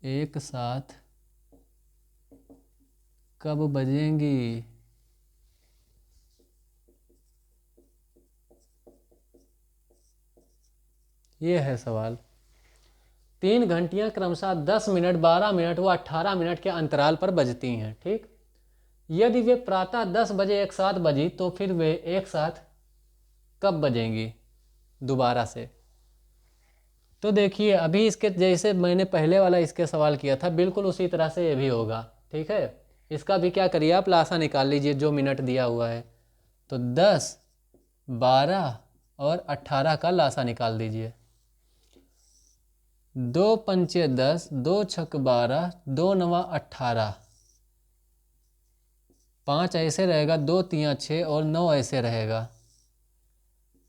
[SPEAKER 1] एक साथ कब बजेंगी। ये है सवाल। 3 घंटियां क्रमशः 10 मिनट, 12 मिनट व 18 मिनट के अंतराल पर बजती हैं, ठीक। यदि वे प्रातः 10 बजे एक साथ बजी, तो फिर वे एक साथ कब बजेंगी दोबारा से। तो देखिए, अभी इसके जैसे मैंने पहले वाला इसके सवाल किया था, बिल्कुल उसी तरह से ये भी होगा, ठीक है। इसका भी क्या करिए, आप लासा निकाल लीजिए जो मिनट दिया हुआ है। तो 10, 12 और 18 का लासा निकाल दीजिए। 2 पंचे 10, 2 छक 12, 2 नवा 18, 5 ऐसे रहेगा, 2 तियाँ 6 और 9 ऐसे रहेगा।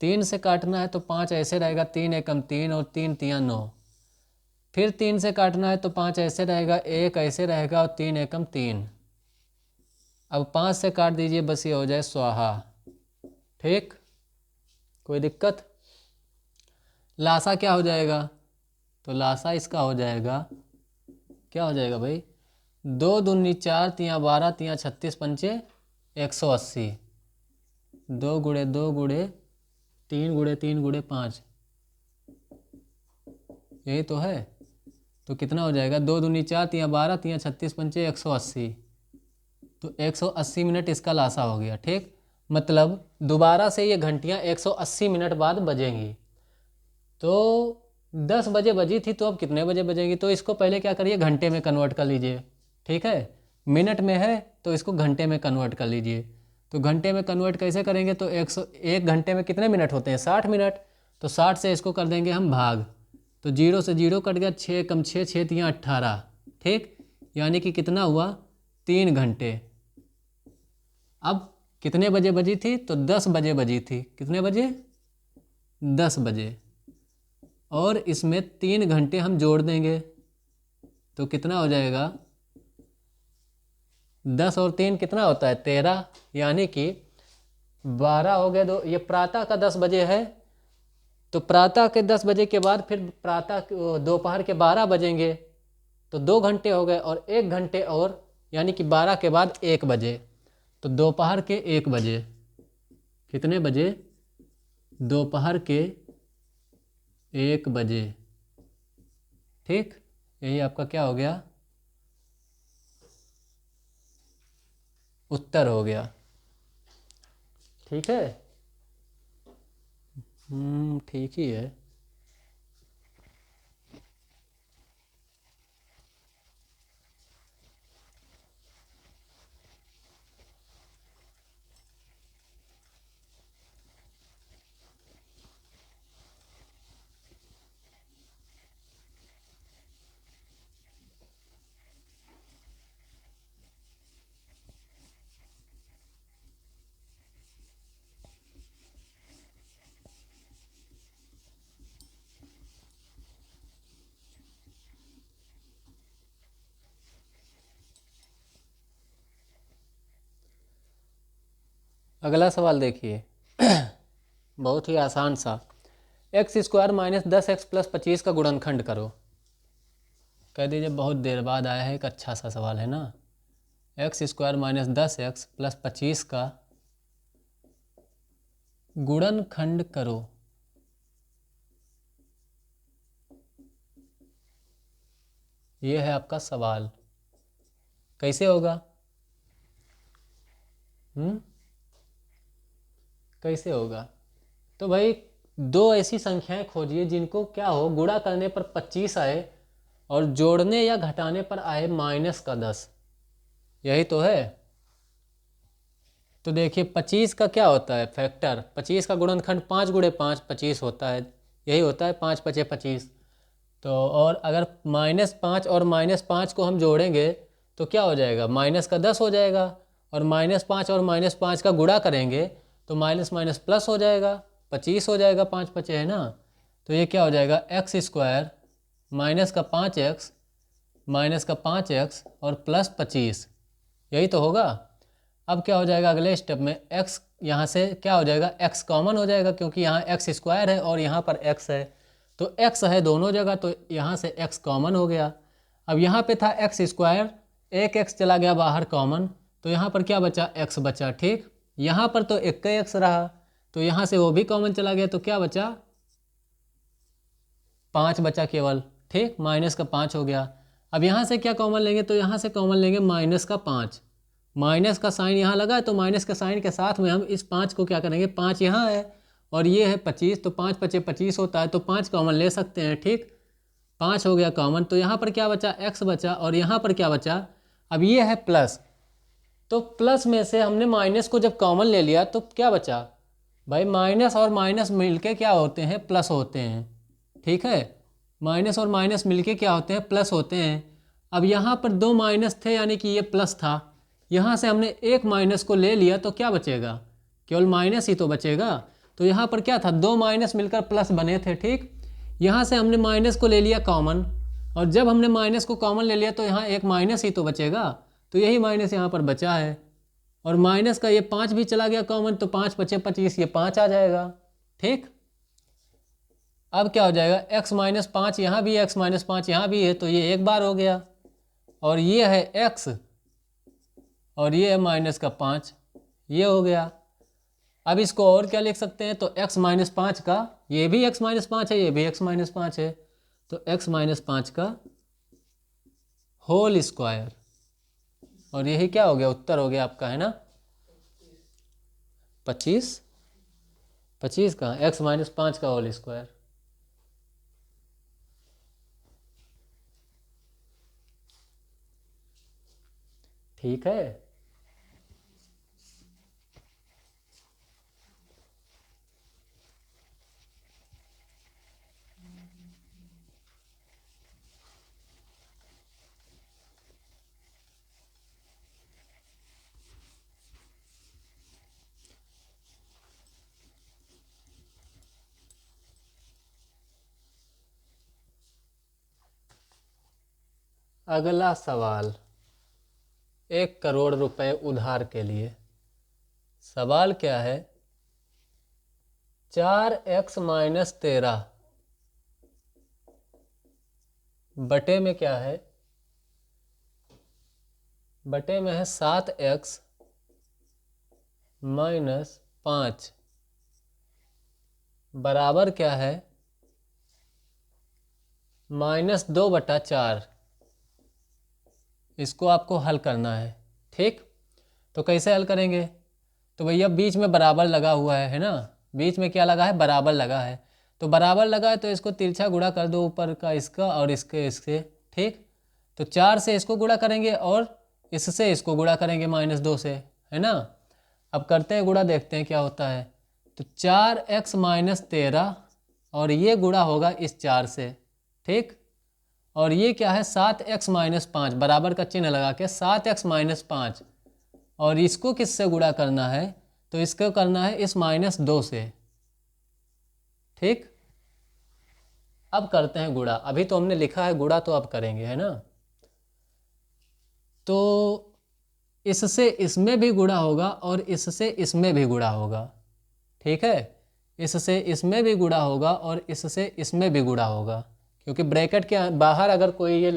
[SPEAKER 1] 3 से काटना है तो 5 ऐसे रहेगा, 3 एकम 3 और 3 तियाँ 9। फिर 3 से काटना है तो 5 ऐसे रहेगा, 1 ऐसे रहेगा और 3 एकम 3। अब 5 से काट दीजिए, बस ये हो जाए स्वाहा, ठीक। कोई दिक्कत। लासा क्या हो जाएगा, तो लासा इसका हो जाएगा, क्या हो जाएगा भाई, 2 दूनी 4, तियाँ 12, तियाँ 36, पंचे 180, 2 गुणे 2 गुणे 3 गुणे 3 गुणे 5, यही तो है। तो कितना हो जाएगा, 2 दूनी 4, तियाँ 12, तियाँ 36, पंचे 180, तो 180 मिनट इसका लासा हो गया, ठीक। मतलब दोबारा से ये घंटियाँ 180 मिनट बाद बजेंगी। तो 10 बजे बजी थी, तो अब कितने बजे बजेंगी, तो इसको पहले क्या करिए, घंटे में कन्वर्ट कर लीजिए, ठीक है। मिनट में है तो इसको घंटे में कन्वर्ट कर लीजिए। तो घंटे में कन्वर्ट कैसे करेंगे, तो 1 घंटे में कितने मिनट होते हैं, 60 मिनट। तो 60 से इसको कर देंगे हम भाग, तो 0 से 0 कट गया, 6 कम 6, 6 तियाँ 18, ठीक। यानी कि कितना हुआ, 3 घंटे। अब कितने बजे बजी थी, तो 10 बजे बजी थी, कितने बजे, 10 बजे। और इसमें 3 घंटे हम जोड़ देंगे, तो कितना हो जाएगा, 10 और 3 कितना होता है, 13। यानी कि 12 हो गए, दो ये प्रातः का 10 बजे है, तो प्रातः के 10 बजे के बाद फिर प्रातः दोपहर के 12 बजेंगे, तो 2 घंटे हो गए, और 1 घंटे और, यानी कि 12 के बाद 1 बजे, तो दोपहर के 1 बजे, कितने बजे, दोपहर के 1 बजे, ठीक। यही आपका क्या हो गया, उत्तर हो गया, ठीक है। ठीक ही है। अगला सवाल देखिए बहुत ही आसान सा। X square minus 10x plus 25 का गुणनखंड करो। कह दीजिए बहुत देर बाद आया है, एक अच्छा सा सवाल है ना। X square minus 10x plus 25 का गुणनखंड करो। ये है आपका सवाल, कैसे होगा? कैसे होगा? तो भाई दो ऐसी संख्याएं खोजिए जिनको क्या हो, गुणा करने पर 25 आए और जोड़ने या घटाने पर आए माइनस का 10। यही तो है। तो देखिए 25 का क्या होता है फैक्टर, 25 का गुणनखंड 5 गुणे 5 25 होता है, यही होता है 5 पचे 25। तो और अगर -5 और -5 को हम जोड़ेंगे तो क्या हो जाएगा, माइनस का 10 हो जाएगा। और -5 और -5 का गुणा करेंगे तो माइनस माइनस प्लस हो जाएगा, 25 हो जाएगा, 5 पचे है ना। तो ये क्या हो जाएगा, एक्स स्क्वायर माइनस का 5x माइनस का 5x और प्लस 25, यही तो होगा। अब क्या हो जाएगा अगले स्टेप में, x यहाँ से क्या हो जाएगा, x कॉमन हो जाएगा क्योंकि यहाँ एक्स स्क्वायर है और यहाँ पर x है, तो x है दोनों जगह, तो यहाँ से x कॉमन हो गया। अब यहाँ पे था एक्स स्क्वायर, एक x चला गया बाहर कॉमन, तो यहाँ पर क्या बचा, x बचा। ठीक, यहाँ पर तो एक का x रहा, तो यहाँ से वो भी कॉमन चला गया, तो क्या बचा, 5 बचा केवल। ठीक, माइनस का 5 हो गया। अब यहाँ से क्या कॉमन लेंगे, तो यहाँ से कॉमन लेंगे माइनस का 5। माइनस का साइन यहाँ लगा है तो माइनस का साइन के साथ में हम इस 5 को क्या करेंगे, 5 यहाँ है और ये है 25, तो 5 पचे 25 होता है, तो 5 कॉमन ले सकते हैं। ठीक, 5 हो गया कॉमन, तो यहाँ पर क्या बचा, x बचा और यहाँ पर क्या बचा, अब ये है प्लस, तो प्लस में से हमने माइनस को जब कॉमन ले लिया तो क्या बचा भाई, माइनस और माइनस मिलके क्या होते हैं, प्लस होते हैं। ठीक है, माइनस और माइनस मिलके क्या होते हैं, प्लस होते हैं। अब यहाँ पर 2 माइनस थे यानी कि ये प्लस था, यहाँ से हमने एक माइनस को ले लिया तो क्या बचेगा, केवल माइनस ही तो बचेगा। तो यहाँ पर क्या था, 2 माइनस मिलकर प्लस बने थे। ठीक, यहाँ से हमने माइनस को ले लिया कॉमन, और जब हमने माइनस को कॉमन ले लिया तो यहाँ एक माइनस ही तो बचेगा, तो यही माइनस यहाँ पर बचा है। और माइनस का ये 5 भी चला गया कॉमन, तो 5 पचे 25, ये 5 आ जाएगा। ठीक, अब क्या हो जाएगा, x माइनस 5 यहाँ भी है, x माइनस 5 यहाँ भी है, तो ये एक बार हो गया, और ये है x और ये है माइनस का 5, ये हो गया। अब इसको और क्या लिख सकते हैं, तो x माइनस 5 का, ये भी x माइनस 5 है, ये भी x माइनस 5 है, तो x माइनस 5 का होल स्क्वायर, और यही क्या हो गया, उत्तर हो गया आपका, है ना 25। 25 का x माइनस 5 का होल स्क्वायर। ठीक है, अगला सवाल, 1 करोड़ रुपए उधार के लिए। सवाल क्या है, 4x माइनस 13 बटे में क्या है, बटे में है 7x माइनस 5 बराबर क्या है, -2/4। इसको आपको हल करना है। ठीक, तो कैसे हल करेंगे, तो भैया बीच में बराबर लगा हुआ है ना, बीच में क्या लगा है, बराबर लगा है, तो बराबर लगा है तो इसको तिरछा गुणा कर दो, ऊपर का इसका और इसके इससे। ठीक, तो 4 से इसको गुणा करेंगे और इससे इसको गुणा करेंगे -2 से, है ना। अब करते हैं गुणा, देखते हैं क्या होता है। तो 4x माइनस 13 और ये गुणा होगा इस 4 से। ठीक, और ये क्या है, 7x माइनस 5, बराबर का चिन्ह लगा के 7x माइनस 5, और इसको किससे गुणा करना है, तो इसको करना है इस -2 से। ठीक, अब करते हैं गुणा, अभी तो हमने लिखा है गुणा, तो अब करेंगे, है ना। तो इससे इसमें भी गुणा होगा और इससे इसमें भी गुणा होगा। ठीक है, इससे इसमें भी गुणा होगा और इससे इसमें भी गुणा होगा, क्योंकि ब्रैकेट के बाहर अगर कोई ये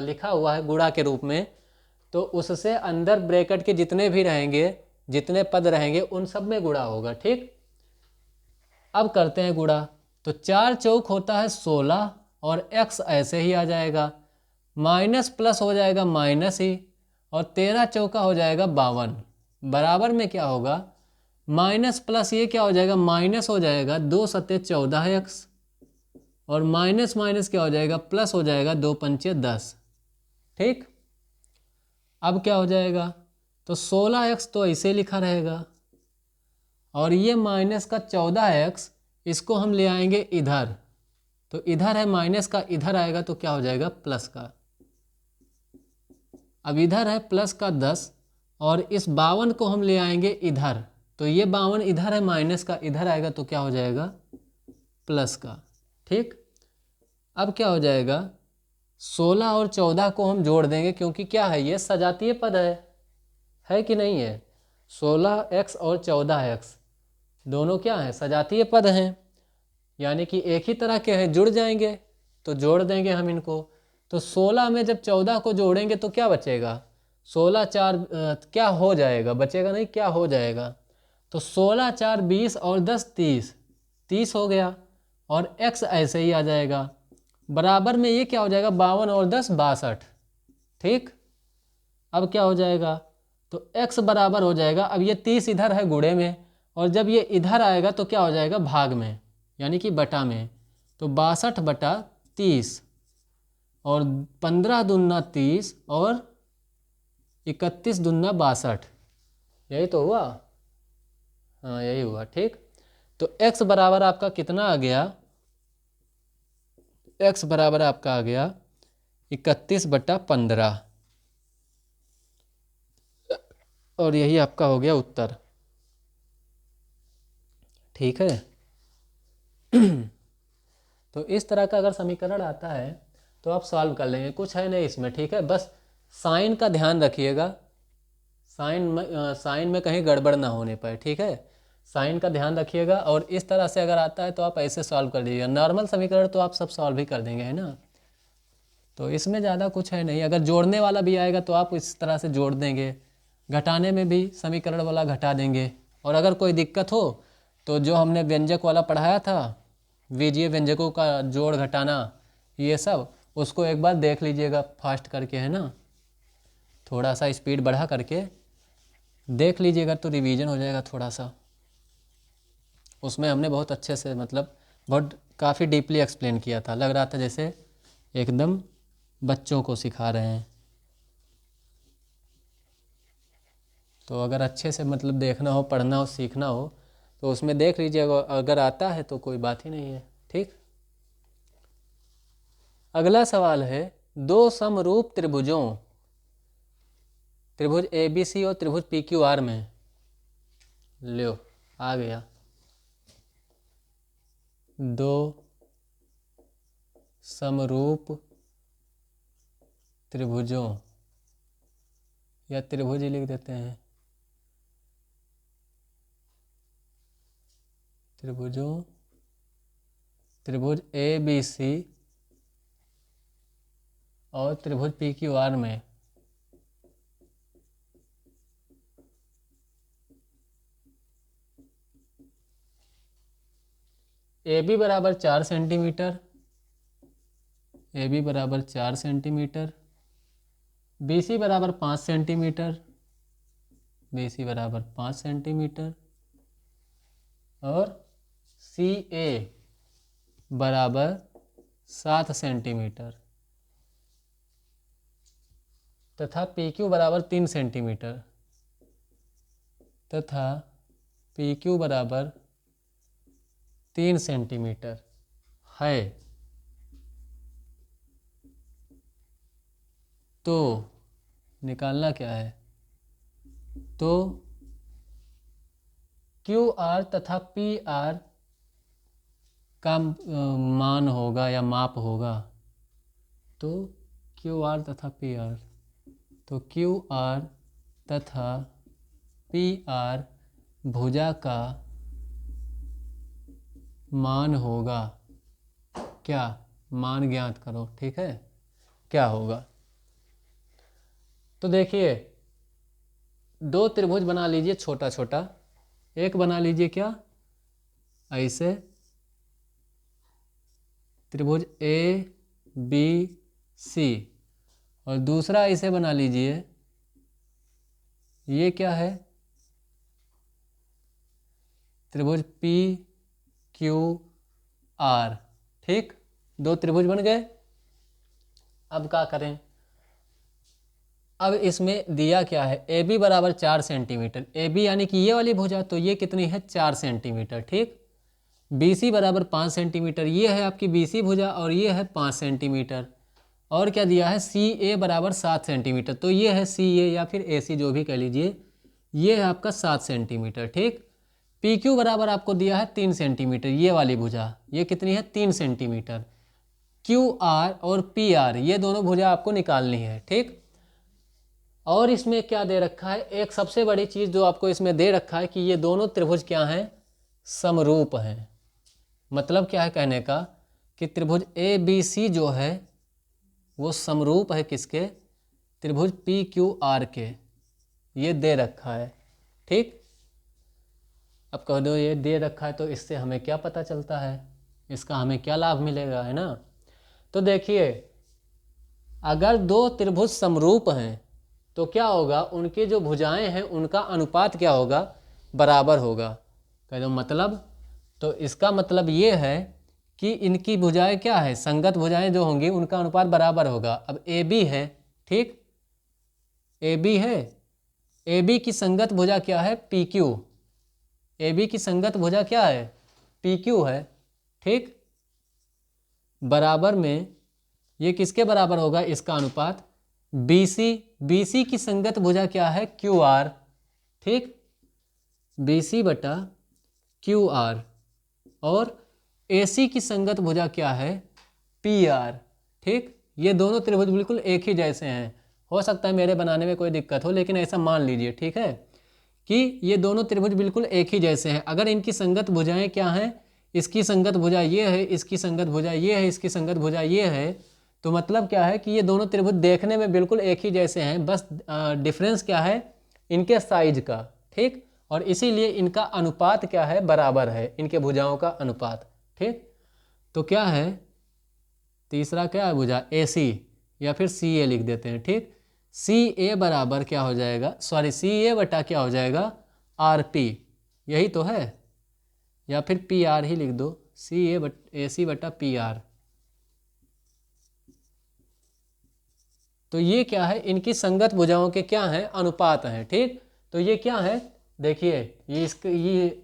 [SPEAKER 1] लिखा हुआ है गुणा के रूप में, तो उससे अंदर ब्रैकेट के जितने भी रहेंगे, जितने पद रहेंगे, उन सब में गुणा होगा। ठीक, अब करते हैं गुणा। तो 4 चौक होता है 16 और x ऐसे ही आ जाएगा, माइनस प्लस हो जाएगा माइनस ही, और 13 चौका हो जाएगा 52। बराबर में क्या होगा, माइनस प्लस ये क्या हो जाएगा, माइनस हो जाएगा 2 सत्ते 14x, और माइनस माइनस क्या हो जाएगा, प्लस हो जाएगा 2 पंचे 10। ठीक, अब क्या हो जाएगा, तो 16x तो ऐसे लिखा रहेगा, और ये माइनस का 14x इसको हम ले आएंगे इधर, तो इधर है माइनस का, इधर आएगा तो क्या हो जाएगा, प्लस का। अब इधर है प्लस का 10, और इस 52 को हम ले आएंगे इधर, तो ये 52 इधर है माइनस का, इधर आएगा तो क्या हो जाएगा, प्लस का। ठीक, अब क्या हो जाएगा, 16 और 14 को हम जोड़ देंगे, क्योंकि क्या है, ये सजातीय पद है कि नहीं है। 16x और 14x दोनों क्या हैं, सजातीय पद हैं, यानी कि एक ही तरह के हैं, जुड़ जाएंगे, तो जोड़ देंगे हम इनको। तो 16 में जब 14 को जोड़ेंगे तो क्या बचेगा, 16 4 क्या हो जाएगा, बचेगा नहीं, क्या हो जाएगा, तो 16 4 20 और 10 30, 30 हो गया, और x ऐसे ही आ जाएगा। बराबर में ये क्या हो जाएगा, 52 और 10 62। ठीक, अब क्या हो जाएगा, तो x बराबर हो जाएगा, अब ये 30 इधर है गुणे में, और जब ये इधर आएगा तो क्या हो जाएगा, भाग में, यानी कि बटा में, तो 62 बटा 30, और 15 दूना 30 और 31 दूना 62, यही तो हुआ। हाँ, यही हुआ। ठीक, तो x बराबर आपका कितना आ गया, x बराबर आपका आ गया 31 बटा 15, और यही आपका हो गया उत्तर। ठीक है तो इस तरह का अगर समीकरण आता है तो आप सॉल्व कर लेंगे, कुछ है नहीं इसमें। ठीक है, बस साइन का ध्यान रखिएगा, साइन में कहीं गड़बड़ ना होने पाए। ठीक है, साइन का ध्यान रखिएगा, और इस तरह से अगर आता है तो आप ऐसे सॉल्व कर दीजिएगा। नॉर्मल समीकरण तो आप सब सॉल्व ही कर देंगे, है ना, तो इसमें ज़्यादा कुछ है नहीं। अगर जोड़ने वाला भी आएगा तो आप इस तरह से जोड़ देंगे, घटाने में भी समीकरण वाला घटा देंगे, और अगर कोई दिक्कत हो तो जो हमने व्यंजक वाला पढ़ाया था, बीजीय व्यंजकों का जोड़ घटाना ये सब, उसको एक बार देख लीजिएगा फास्ट करके, है ना, थोड़ा सा स्पीड बढ़ा करके देख लीजिएगा तो रिवीजन हो जाएगा थोड़ा सा। उसमें हमने बहुत अच्छे से, मतलब बहुत काफ़ी डीपली एक्सप्लेन किया था, लग रहा था जैसे एकदम बच्चों को सिखा रहे हैं। तो अगर अच्छे से मतलब देखना हो, पढ़ना हो, सीखना हो तो उसमें देख लीजिएगा, अगर आता है तो कोई बात ही नहीं है। ठीक, अगला सवाल है, दो समरूप त्रिभुजों, त्रिभुज ABC और त्रिभुज PQR में, लो आ गया, दो समरूप त्रिभुजों, या त्रिभुज ही लिख देते हैं, त्रिभुजों, त्रिभुज ABC और त्रिभुज PQR में AB बराबर 4 सेंटीमीटर, AB बराबर 4 सेंटीमीटर, BC बराबर 5 सेंटीमीटर, BC बराबर 5 सेंटीमीटर, और CA बराबर 7 सेंटीमीटर, तथा PQ बराबर 3 सेंटीमीटर, तथा PQ बराबर 3 सेंटीमीटर है। तो निकालना क्या है, तो QR तथा PR का मान होगा या माप होगा, तो QR तथा PR, तो QR तथा पी आर भुजा का मान होगा। क्या? मान ज्ञात करो। ठीक है, क्या होगा? तो देखिए, दो त्रिभुज बना लीजिए छोटा छोटा। एक बना लीजिए क्या, ऐसे त्रिभुज ए बी सी, और दूसरा ऐसे बना लीजिए, ये क्या है, त्रिभुज पी क्यू आर। ठीक, दो त्रिभुज बन गए। अब क्या करें? अब इसमें दिया क्या है, ए बी बराबर 4 सेंटीमीटर। ए बी यानी कि ये वाली भुजा, तो ये कितनी है, 4 सेंटीमीटर। ठीक, बी सी बराबर 5 सेंटीमीटर, ये है आपकी बी सी भुजा, और ये है 5 सेंटीमीटर। और क्या दिया है, सी ए बराबर 7 सेंटीमीटर, तो ये है सी ए या फिर ए सी, जो भी कह लीजिए, ये है आपका 7 सेंटीमीटर। ठीक, पी क्यू बराबर आपको दिया है 3 सेंटीमीटर, ये वाली भुजा, ये कितनी है, 3 सेंटीमीटर। क्यू आर और पी आर, ये दोनों भुजा आपको निकालनी है। ठीक, और इसमें क्या दे रखा है, एक सबसे बड़ी चीज़ जो आपको इसमें दे रखा है कि ये दोनों त्रिभुज क्या हैं, समरूप हैं। मतलब क्या है कहने का, कि त्रिभुज ए बी सी जो है वो समरूप है किसके, त्रिभुज पी क्यू आर के, ये दे रखा है। ठीक, अब कह दो ये दे रखा है, तो इससे हमें क्या पता चलता है, इसका हमें क्या लाभ मिलेगा, है ना? तो देखिए, अगर दो त्रिभुज समरूप हैं तो क्या होगा, उनकी जो भुजाएं हैं उनका अनुपात क्या होगा, बराबर होगा। कह दो मतलब, तो इसका मतलब ये है कि इनकी भुजाएं क्या है, संगत भुजाएं जो होंगी उनका अनुपात बराबर होगा। अब ए बी है, ठीक, ए बी है, ए बी की संगत भुजा क्या है, पी क्यू। ए बी की संगत भुजा क्या है, पी क्यू है। ठीक, बराबर में ये किसके बराबर होगा, इसका अनुपात बी सी, बी सी की संगत भुजा क्या है, क्यू आर। ठीक, बी सी बटा क्यू आर, और ए सी की संगत भुजा क्या है, पी आर। ठीक, ये दोनों त्रिभुज बिल्कुल एक ही जैसे हैं। हो सकता है मेरे बनाने में कोई दिक्कत हो, लेकिन ऐसा मान लीजिए, ठीक है, कि ये दोनों त्रिभुज बिल्कुल एक ही जैसे हैं। अगर इनकी संगत भुजाएं क्या हैं, इसकी संगत भुजा ये है, इसकी संगत भुजा ये है, इसकी संगत भुजा ये है, तो मतलब क्या है कि ये दोनों त्रिभुज देखने में बिल्कुल एक ही जैसे हैं, बस डिफरेंस क्या है, इनके साइज का। ठीक, और इसीलिए इनका अनुपात क्या है, बराबर है, इनके भुजाओं का अनुपात। ठीक, तो क्या है, तीसरा क्या है भुजा, ए सी, या फिर सी ए लिख देते हैं। ठीक, सी ए बराबर क्या हो जाएगा, सॉरी, सी ए बटा क्या हो जाएगा, आर पी, यही तो है, या फिर पी आर ही लिख दो, सी ए सी बटा पी आर। तो ये क्या है, इनकी संगत भुजाओं के क्या हैं, अनुपात हैं। ठीक, तो ये क्या है, देखिए,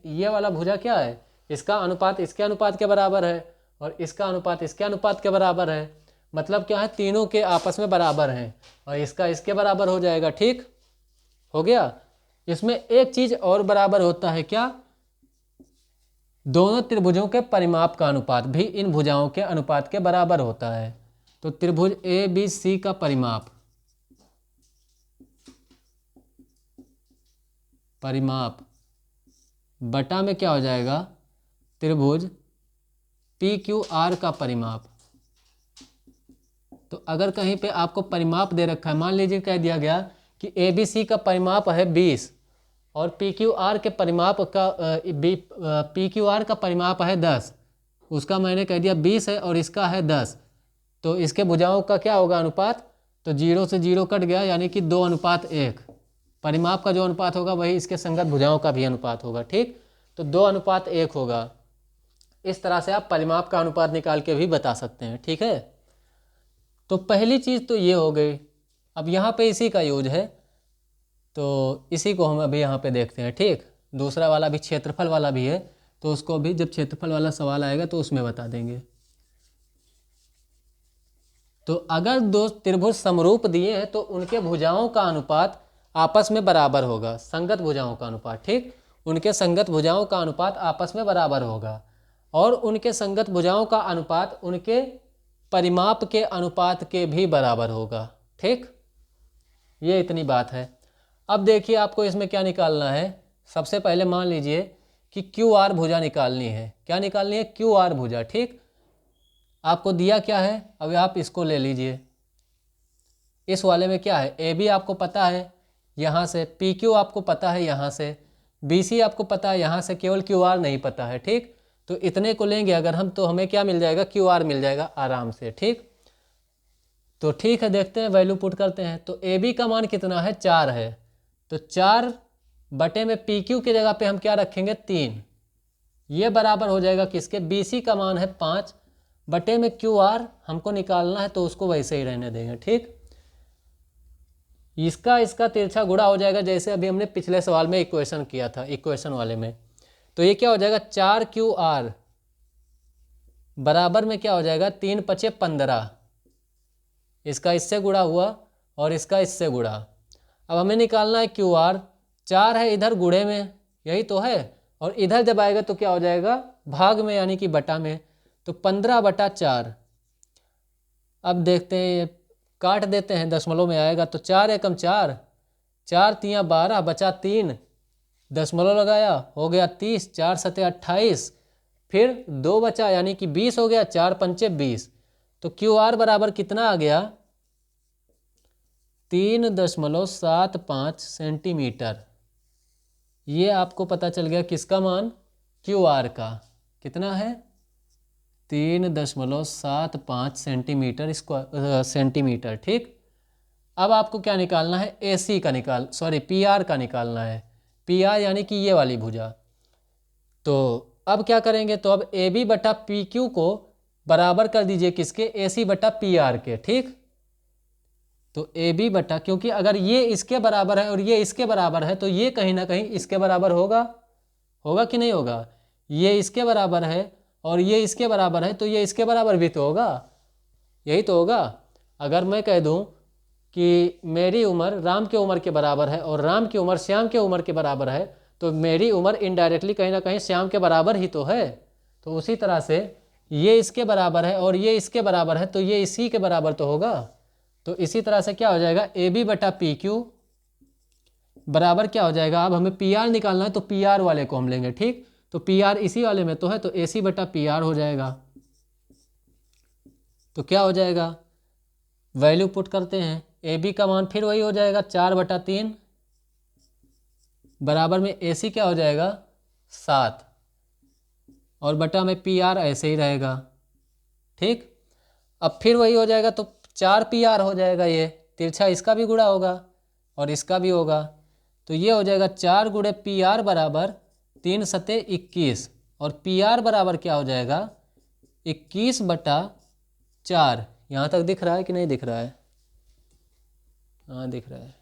[SPEAKER 1] ये वाला भुजा क्या है, इसका अनुपात इसके अनुपात के बराबर है, और इसका अनुपात इसके अनुपात के बराबर है। मतलब क्या है, तीनों के आपस में बराबर हैं, और इसका इसके बराबर हो जाएगा। ठीक, हो गया। इसमें एक चीज और बराबर होता है, क्या, दोनों त्रिभुजों के परिमाप का अनुपात भी इन भुजाओं के अनुपात के बराबर होता है। तो त्रिभुज ए बी सी का परिमाप बटा में क्या हो जाएगा, त्रिभुज पी क्यू आर का परिमाप। तो अगर कहीं पे आपको परिमाप दे रखा है, मान लीजिए कह दिया गया कि ए बी सी का परिमाप है 20, और पी क्यू आर के परिमाप का पी क्यू आर का परिमाप है 10, उसका मैंने कह दिया 20 है और इसका है 10, तो इसके भुजाओं का क्या होगा अनुपात, तो 0 से 0 कट गया, यानी कि 2:1। परिमाप का जो अनुपात होगा वही इसके संगत भुजाओं का भी अनुपात होगा। ठीक, तो 2:1 होगा। इस तरह से आप परिमाप का अनुपात निकाल के भी बता सकते हैं। ठीक है, तो पहली चीज़ तो ये हो गई। अब यहाँ पे इसी का यूज है, तो इसी को हम अभी यहाँ पे देखते हैं। ठीक, दूसरा वाला भी क्षेत्रफल वाला भी है, तो उसको भी जब क्षेत्रफल वाला सवाल आएगा तो उसमें बता देंगे। तो अगर दो त्रिभुज समरूप दिए हैं तो उनके भुजाओं का अनुपात आपस में बराबर होगा, संगत भुजाओं का अनुपात। ठीक, उनके संगत भुजाओं का अनुपात आपस में बराबर होगा, और उनके संगत भुजाओं का अनुपात उनके परिमाप के अनुपात के भी बराबर होगा। ठीक, ये इतनी बात है। अब देखिए आपको इसमें क्या निकालना है। सबसे पहले मान लीजिए कि क्यू आर भुजा निकालनी है। क्या निकालनी है? क्यू आर भुजा। ठीक, आपको दिया क्या है, अब आप इसको ले लीजिए। इस वाले में क्या है, ए बी आपको पता है यहाँ से, पी क्यू आपको पता है यहाँ से, बी सी आपको पता है यहाँ से, केवल क्यू आर नहीं पता है। ठीक, तो इतने को लेंगे अगर हम तो हमें क्या मिल जाएगा, क्यू आर मिल जाएगा आराम से। ठीक, तो ठीक है, देखते हैं वैल्यू पुट करते हैं। तो ए बी का मान कितना है, 4 है। तो 4 बटे में पी क्यू की जगह पे हम क्या रखेंगे, 3। ये बराबर हो जाएगा किसके, बी सी का मान है 5 बटे में क्यू आर हमको निकालना है, तो उसको वैसे ही रहने देंगे। ठीक, इसका तिरछा गुणा हो जाएगा, जैसे अभी हमने पिछले सवाल में इक्वेशन किया था, इक्वेशन वाले में। तो ये क्या हो जाएगा, 4 क्यू आर बराबर में क्या हो जाएगा, 3 पचे 15। इसका इससे गुणा हुआ और इसका इससे गुणा। अब हमें निकालना है क्यू आर। 4 है इधर गुणे में, यही तो है, और इधर जब आएगा तो क्या हो जाएगा, भाग में यानी कि बटा में। तो 15/4। अब देखते हैं, काट देते हैं, दशमलव में आएगा तो 4 एकम 4, 4 तियाँ 12, बचा 3, दशमलव लगाया हो गया 30, 4 सते 28, फिर 2 बचा यानी कि 20 हो गया, 4 पंचे 20। तो क्यू आर बराबर कितना आ गया, 3.75 सेंटीमीटर। ये आपको पता चल गया किसका मान, क्यू आर का। कितना है, 3.75 सेंटीमीटर सेंटीमीटर। ठीक, अब आपको क्या निकालना है, ए सी का पी आर का निकालना है। पी आर यानी कि ये वाली भुजा। तो अब क्या करेंगे, तो अब ए बी बटा पी क्यू को बराबर कर दीजिए किसके, ए सी बटा पी आर के। ठीक, तो ए बी बटा, क्योंकि अगर ये इसके बराबर है और ये इसके बराबर है तो ये कहीं ना कहीं इसके बराबर होगा, होगा कि नहीं होगा। ये इसके बराबर है और ये इसके बराबर है तो ये इसके बराबर भी तो होगा, यही तो होगा। अगर मैं कह दूं कि मेरी उम्र राम की उम्र के बराबर है और राम की उम्र श्याम की उम्र के बराबर है, तो मेरी उम्र इनडायरेक्टली कहीं ना कहीं श्याम के बराबर ही तो है। तो उसी तरह से ये इसके बराबर है और ये इसके बराबर है तो ये इसी के बराबर तो होगा। तो इसी तरह से क्या हो जाएगा, ए बी बटा पी क्यू बराबर क्या हो जाएगा, अब हमें पी आर निकालना है तो पी आर वाले को हम लेंगे। ठीक, तो पी आर इसी वाले में तो है, तो ए सी बटा पी आर हो जाएगा। तो क्या हो जाएगा, वैल्यू पुट करते हैं, ए बी का मान फिर वही हो जाएगा 4/3 बराबर में ए सी क्या हो जाएगा 7 और बटा में पी आर ऐसे ही रहेगा। ठीक, अब फिर वही हो जाएगा तो 4 पी आर हो जाएगा, ये तिरछा इसका भी गुणा होगा और इसका भी होगा। तो ये हो जाएगा 4 गुणे पी आर बराबर 3 सते 21 और पी आर बराबर क्या हो जाएगा 21/4। यहाँ तक दिख रहा है कि नहीं दिख रहा है, हाँ दिख रहा है।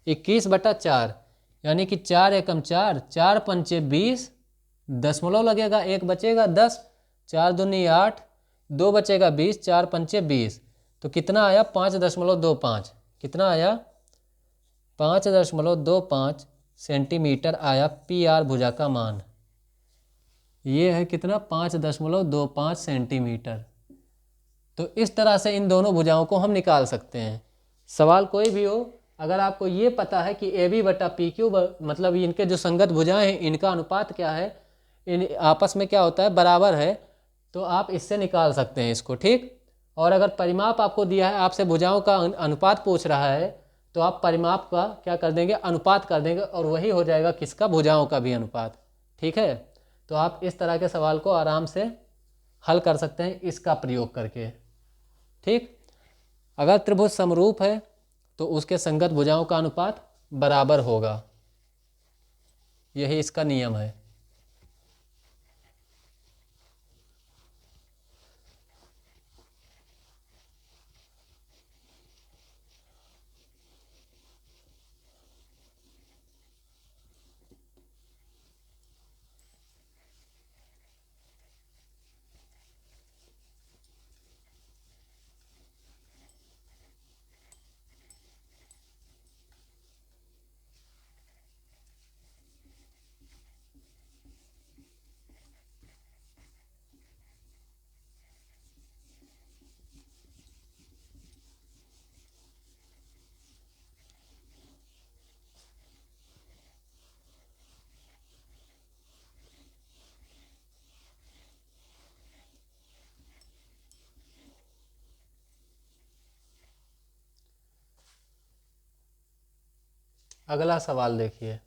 [SPEAKER 1] 21/4 यानी कि 4 एकम 4, 4 पंचे 20, दशमलव लगेगा, 1 बचेगा 10, 4 दूनी 8, 2 बचेगा 20, 4 पंचे 20। तो कितना आया 5.25, कितना आया 5.25 सेंटीमीटर आया पी आर भुजा का मान। ये है कितना 5.25 सेंटीमीटर। तो इस तरह से इन दोनों भुजाओं को हम निकाल सकते हैं। सवाल कोई भी हो, अगर आपको ये पता है कि ए बी बटा पी क्यू मतलब इनके जो संगत भुजाएं हैं इनका अनुपात क्या है, इन आपस में क्या होता है बराबर है, तो आप इससे निकाल सकते हैं इसको। ठीक, और अगर परिमाप आपको दिया है, आपसे भुजाओं का अनुपात पूछ रहा है, तो आप परिमाप का क्या कर देंगे, अनुपात कर देंगे और वही हो जाएगा किसका, भुजाओं का भी अनुपात। ठीक है, तो आप इस तरह के सवाल को आराम से हल कर सकते हैं इसका प्रयोग करके। ठीक, अगर त्रिभुज समरूप है तो उसके संगत भुजाओं का अनुपात बराबर होगा, यही इसका नियम है। अगला सवाल देखिए।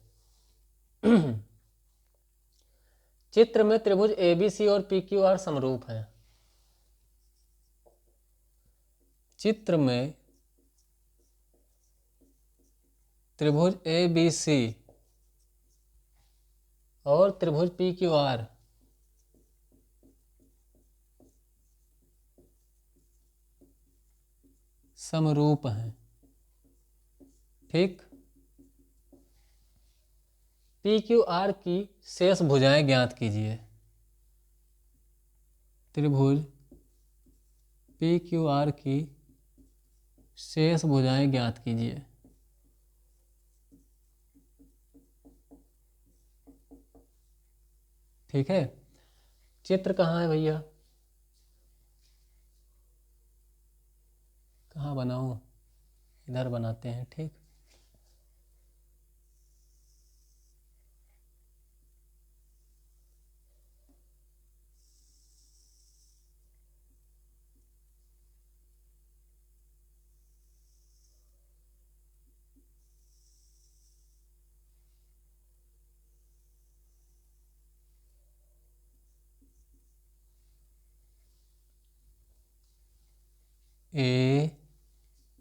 [SPEAKER 1] चित्र में त्रिभुज ABC और PQR समरूप हैं। चित्र में त्रिभुज ABC और त्रिभुज PQR समरूप हैं। ठीक। PQR की शेष भुजाएं ज्ञात कीजिए। त्रिभुज PQR की शेष भुजाएं ज्ञात कीजिए। ठीक है। चित्र कहाँ है भैया, कहाँ बनाऊं, इधर बनाते हैं। ठीक।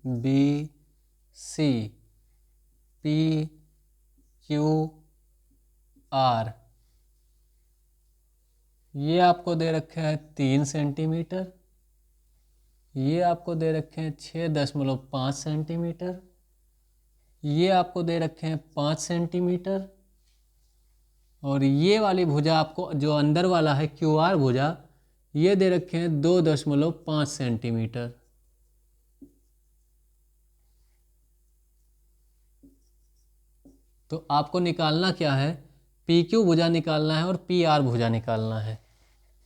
[SPEAKER 1] ABC PQR ये आपको दे रखे हैं 3 सेंटीमीटर, ये आपको दे रखे हैं 6.5 सेंटीमीटर, ये आपको दे रखे हैं 5 सेंटीमीटर, और ये वाली भुजा आपको जो अंदर वाला है QR भुजा ये दे रखे हैं 2.5 सेंटीमीटर। तो आपको निकालना क्या है, PQ भुजा निकालना है और PR भुजा निकालना है।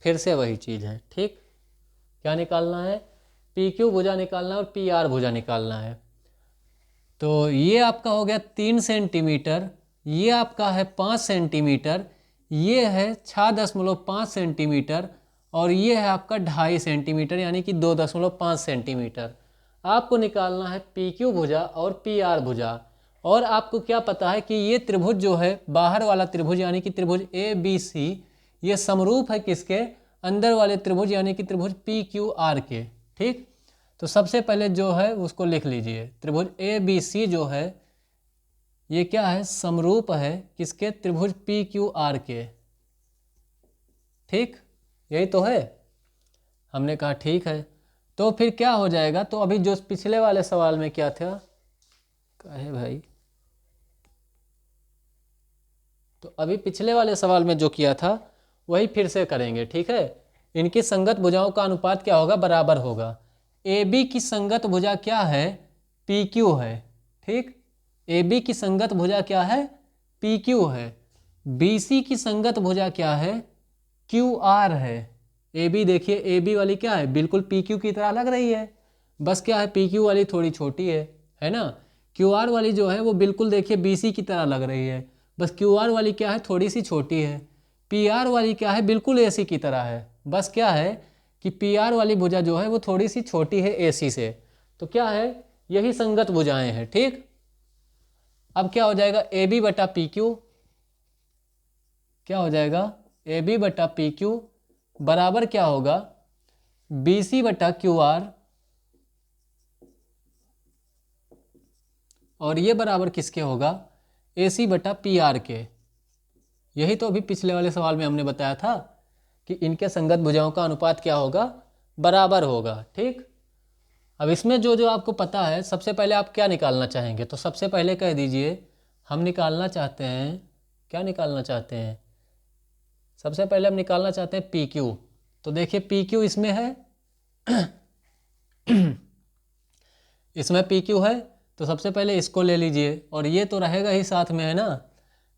[SPEAKER 1] फिर से वही चीज़ है। ठीक। क्या निकालना है, PQ भुजा निकालना है और PR भुजा निकालना है। तो ये आपका हो गया 3 सेंटीमीटर, ये आपका है 5 सेंटीमीटर, ये है 6.5 सेंटीमीटर, और ये है आपका 2.5 सेंटीमीटर, यानी कि 2.5 सेंटीमीटर। आपको निकालना है PQ भुजा और PR भुजा। और आपको क्या पता है कि ये त्रिभुज जो है, बाहर वाला त्रिभुज यानी कि त्रिभुज ABC, ये समरूप है किसके, अंदर वाले त्रिभुज यानी कि त्रिभुज PQR के। ठीक। तो सबसे पहले जो है उसको लिख लीजिए। त्रिभुज ABC जो है ये क्या है, समरूप है किसके, त्रिभुज PQR के। ठीक। यही तो है। हमने कहा ठीक है। तो फिर क्या हो जाएगा, तो अभी जो पिछले वाले सवाल में क्या था, कहे भाई, तो अभी पिछले वाले सवाल में जो किया था वही फिर से करेंगे। ठीक है। इनकी संगत भुजाओं का अनुपात क्या होगा, बराबर होगा। AB की संगत भुजा क्या है, PQ है। ठीक। AB की संगत भुजा क्या है, PQ है। BC की संगत भुजा क्या है, QR है। AB देखिए, AB वाली क्या है, बिल्कुल PQ की तरह लग रही है, बस क्या है PQ वाली थोड़ी छोटी है ना। QR वाली जो है वो बिल्कुल देखिए BC की तरह लग रही है, बस QR वाली क्या है, थोड़ी सी छोटी है। PR वाली क्या है, बिल्कुल AC की तरह है, बस क्या है कि PR वाली भुजा जो है वो थोड़ी सी छोटी है AC से। तो क्या है, यही संगत भुजाएं हैं। ठीक। अब क्या हो जाएगा, AB बटा PQ, क्या हो जाएगा, AB बटा PQ बराबर क्या होगा, BC बटा QR, और ये बराबर किसके होगा, AC बटा PR के। यही तो अभी पिछले वाले सवाल में हमने बताया था कि इनके संगत भुजाओं का अनुपात क्या होगा, बराबर होगा। ठीक। अब इसमें जो जो आपको पता है, सबसे पहले आप क्या निकालना चाहेंगे, तो सबसे पहले कह दीजिए हम निकालना चाहते हैं, क्या निकालना चाहते हैं, सबसे पहले हम निकालना चाहते हैं PQ। तो देखिए PQ इसमें है इसमें PQ है, तो सबसे पहले इसको ले लीजिए, और ये तो रहेगा ही साथ में, है ना,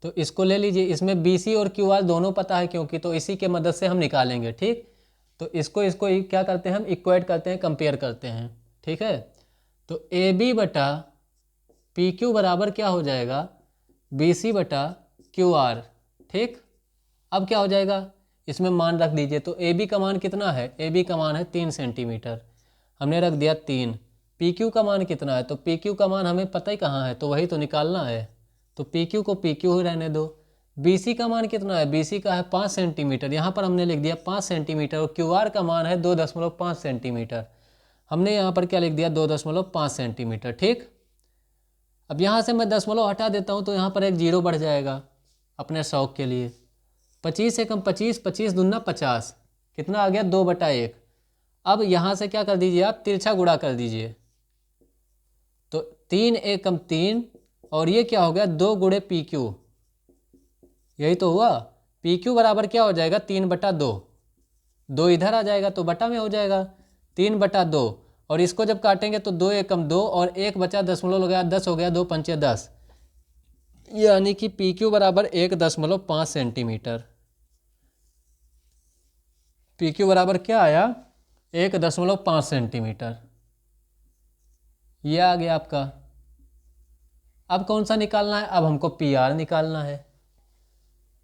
[SPEAKER 1] तो इसको ले लीजिए। इसमें BC और QR दोनों पता है क्योंकि, तो इसी के मदद से हम निकालेंगे। ठीक। तो इसको क्या करते हैं, हम इक्वेट करते हैं, कंपेयर करते हैं। ठीक है। तो AB बटा PQ बराबर क्या हो जाएगा, BC बटा QR। ठीक। अब क्या हो जाएगा, इसमें मान रख दीजिए। तो AB का मान कितना है, AB का मान है 3 सेंटीमीटर, हमने रख दिया 3। PQ का मान कितना है, तो PQ का मान हमें पता ही कहाँ है, तो वही तो निकालना है। तो पी क्यू को पी क्यू ही रहने दो। बी सी का मान कितना है, बी सी का है 5 सेंटीमीटर, यहाँ पर हमने लिख दिया 5 सेंटीमीटर, और क्यू आर का मान है 2.5 सेंटीमीटर, हमने यहाँ पर क्या लिख दिया 2.5 सेंटीमीटर। ठीक, अब यहाँ से मैं दशमलव हटा देता हूँ तो यहाँ पर एक जीरो बढ़ जाएगा अपने शौक के लिए। 25 एकम 25, 25 दूना 50, कितना आ गया 2/1। अब यहाँ से क्या कर दीजिए आप, तिरछा गुणा कर दीजिए, तो 3 एकम 3, और ये क्या हो गया 2 गुणे पी क्यू, यही तो हुआ। पी क्यू बराबर क्या हो जाएगा 3/2, 2 इधर आ जाएगा तो बटा में हो जाएगा 3/2, और इसको जब काटेंगे तो 2 एकम 2 और 1 बचा, दशमलव लगाया 10 हो गया, 2 पंचे 10, यानी कि पी क्यू बराबर 1.5 सेंटीमीटर। पी क्यू बराबर क्या आया 1.5 सेंटीमीटर, ये आ गया आपका। अब कौन सा निकालना है, अब हमको पी आर निकालना है।